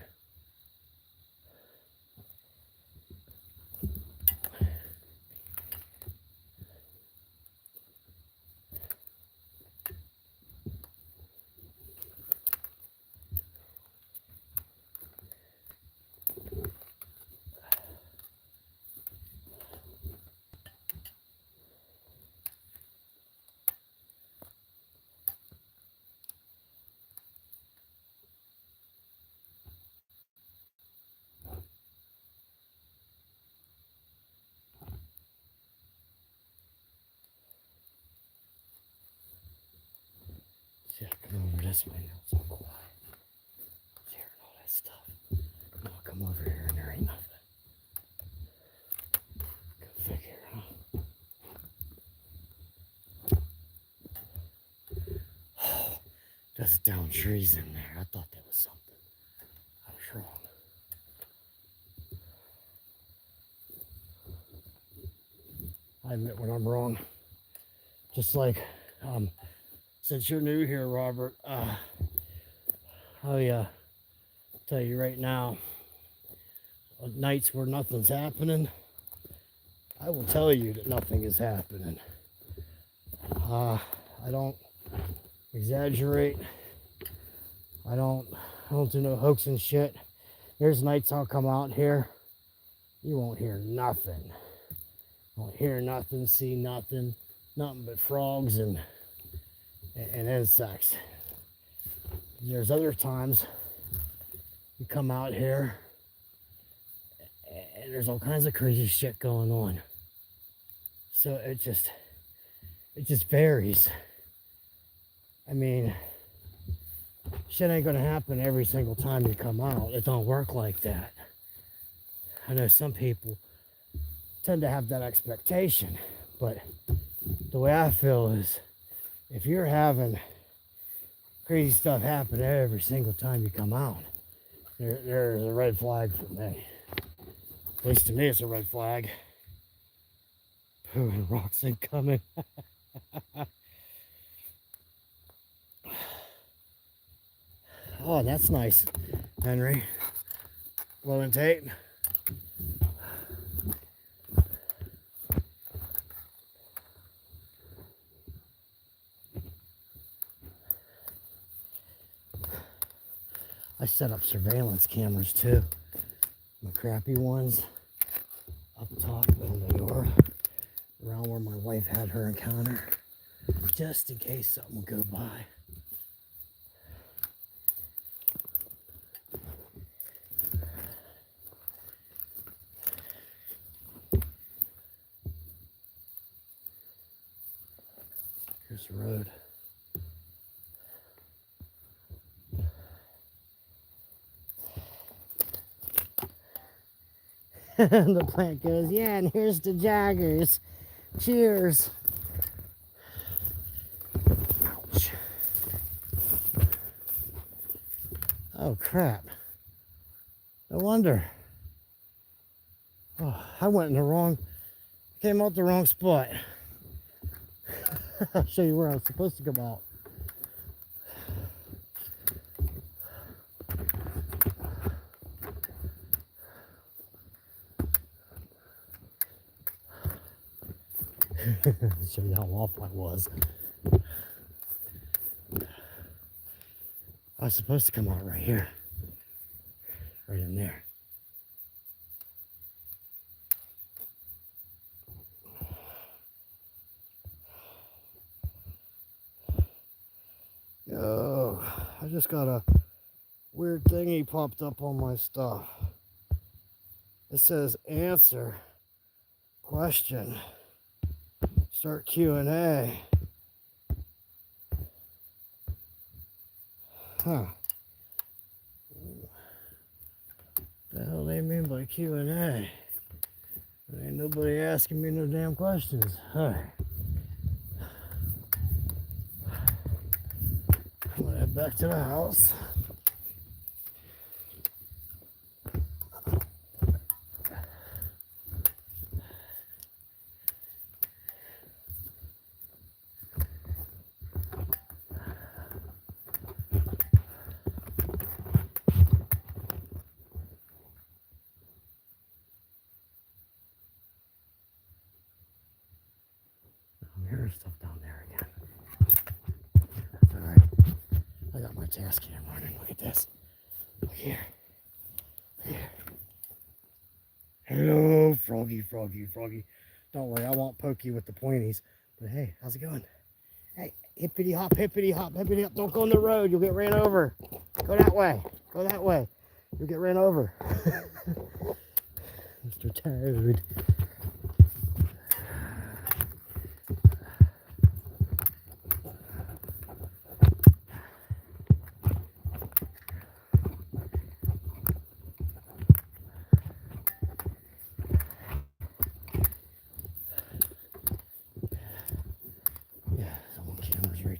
Yeah, come over this way now. It's all quiet. It's hearing all that stuff. No, come on. cut down trees in there. I thought that was something. I was wrong. I admit when I'm wrong. Just like, since you're new here, Robert, I'll tell you right now, on nights where nothing's happening, I will tell you that nothing is happening. I don't exaggerate. I don't do no hoax and shit. There's nights I'll come out here, you won't hear nothing. Won't hear nothing, see nothing but frogs and insects. There's other times you come out here and there's all kinds of crazy shit going on. So it just varies. I mean, shit ain't gonna happen every single time you come out. It don't work like that. I know some people tend to have that expectation, but the way I feel is if you're having crazy stuff happen every single time you come out, there's a red flag for me. At least to me, it's a red flag. Pooh, and rocks incoming. Oh, that's nice, Henry. Blowing tape. I set up surveillance cameras too. My crappy ones up top in the yard, around where my wife had her encounter, just in case something would go by. Here's the road. The plant goes, yeah, and here's the Jaggers. Cheers. Ouch. Oh, crap. No wonder. Oh, I went in the wrong, came out the wrong spot. I'll show you where I was supposed to come out. Show you how off I was. I was supposed to come out right here. Right in there. Oh, I just got a weird thingy popped up on my stuff. It says answer question. Start Q&A. Huh. The hell they mean by Q&A? There ain't nobody asking me no damn questions. Huh. I'm gonna head back to the house. Here's stuff down there again. That's alright. I got my task cam running. Look at this. Look here. Look here. Hello, froggy, froggy, froggy. Don't worry, I won't poke you with the pointies. But hey, how's it going? Hey, hippity hop, hippity hop, hippity hop. Don't go on the road. You'll get ran over. Go that way. Go that way. You'll get ran over. Mr. Toad.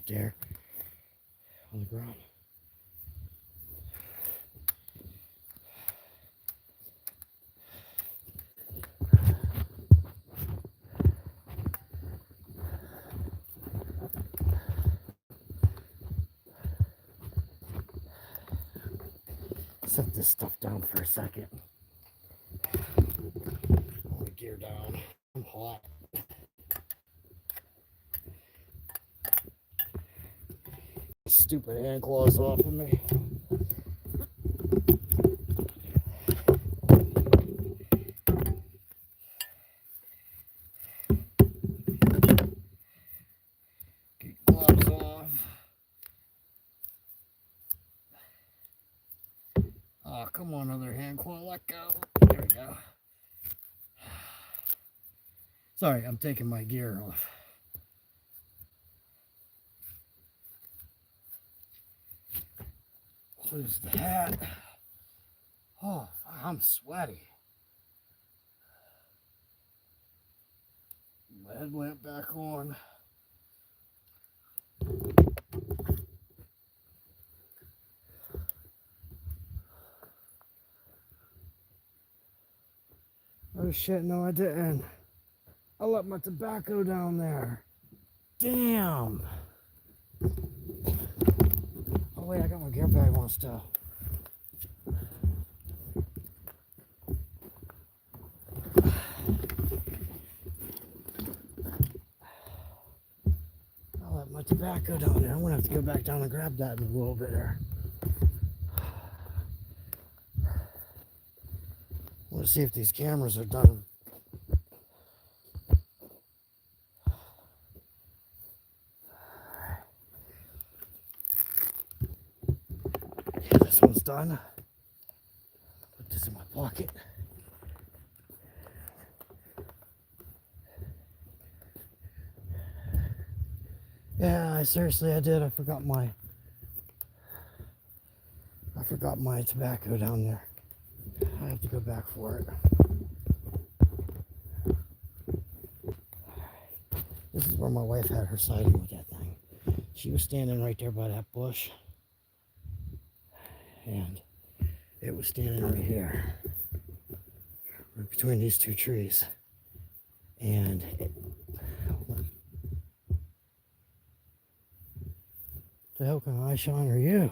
There on the ground. Set this stuff down for a second. Put my gear down. I'm hot. Stupid hand claws off of me. Get gloves off. Oh, come on, other hand claw, let go. There we go. Sorry, I'm taking my gear off. Lose the hat. Oh, I'm sweaty. My headlamp back on. Oh shit, no I didn't. I left my tobacco down there. Damn. Oh wait, I got my gear bag on still. I left my tobacco down there. I'm gonna have to go back down and grab that in a little bit there. Let's see if these cameras are done. Yeah, this one's done. Put this in my pocket. Yeah, I did. I forgot my tobacco down there. I have to go back for it. This is where my wife had her sighting with that thing. She was standing right there by that bush. And it was standing right here. Right between these two trees. And the hell kind of eye shine are you?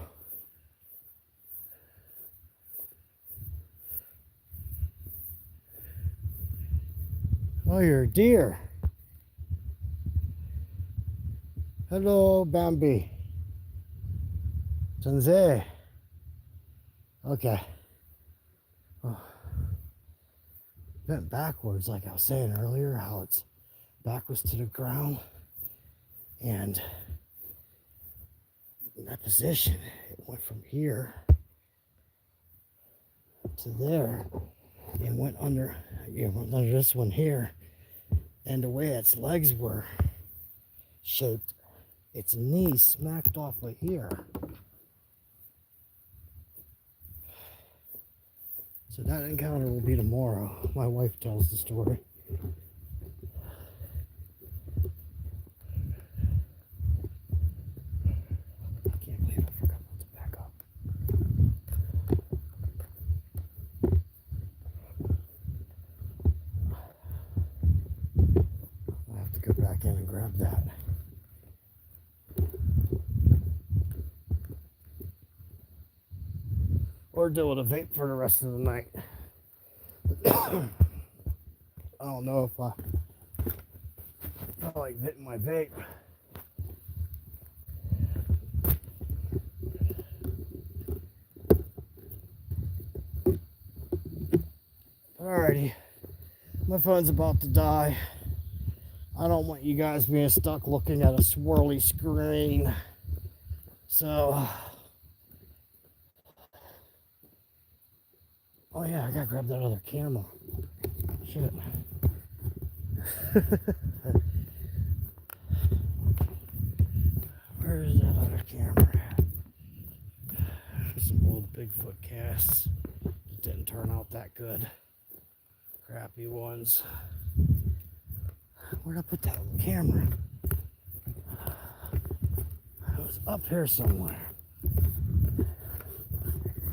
Oh, you're a deer. Hello, Bambi. Sanze. Okay. Oh. Bent backwards, like I was saying earlier, how it's backwards to the ground. And in that position, it went from here to there and went under this one here. And the way its legs were shaped, its knee smacked off right here. So that encounter will be tomorrow. My wife tells the story. I can't believe I forgot to back up. I have to go back in and grab that. Or deal with a vape for the rest of the night. I don't know if I like hitting my vape. Alrighty, my phone's about to die. I don't want you guys being stuck looking at a swirly screen. So, oh yeah, I gotta grab that other camera. Shit. Where's that other camera at? Some old Bigfoot casts. Didn't turn out that good. Crappy ones. Where'd I put that camera? It was up here somewhere.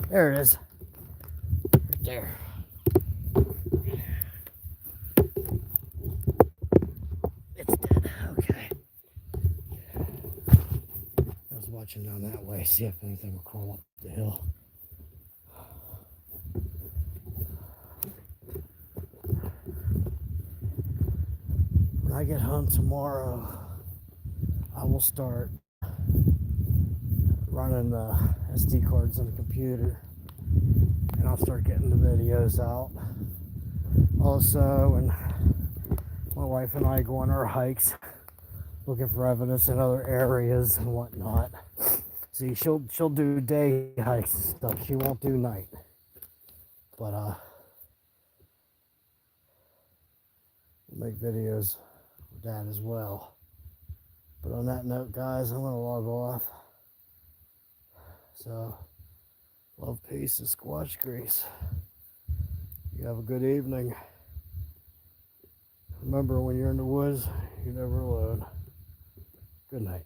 There it is. Right there. It's dead. Okay. I was watching down that way, see if anything would crawl up the hill. get home tomorrow, I will start running the SD cards on the computer, and I'll start getting the videos out. Also, and my wife and I go on our hikes, looking for evidence in other areas and whatnot. See, she'll do day hikes and stuff. She won't do night. But we'll make videos with that as well. But on that note, guys, I'm gonna log off. So, love, peace, and squatch grease. You have a good evening. Remember, when you're in the woods, you're never alone. Good night.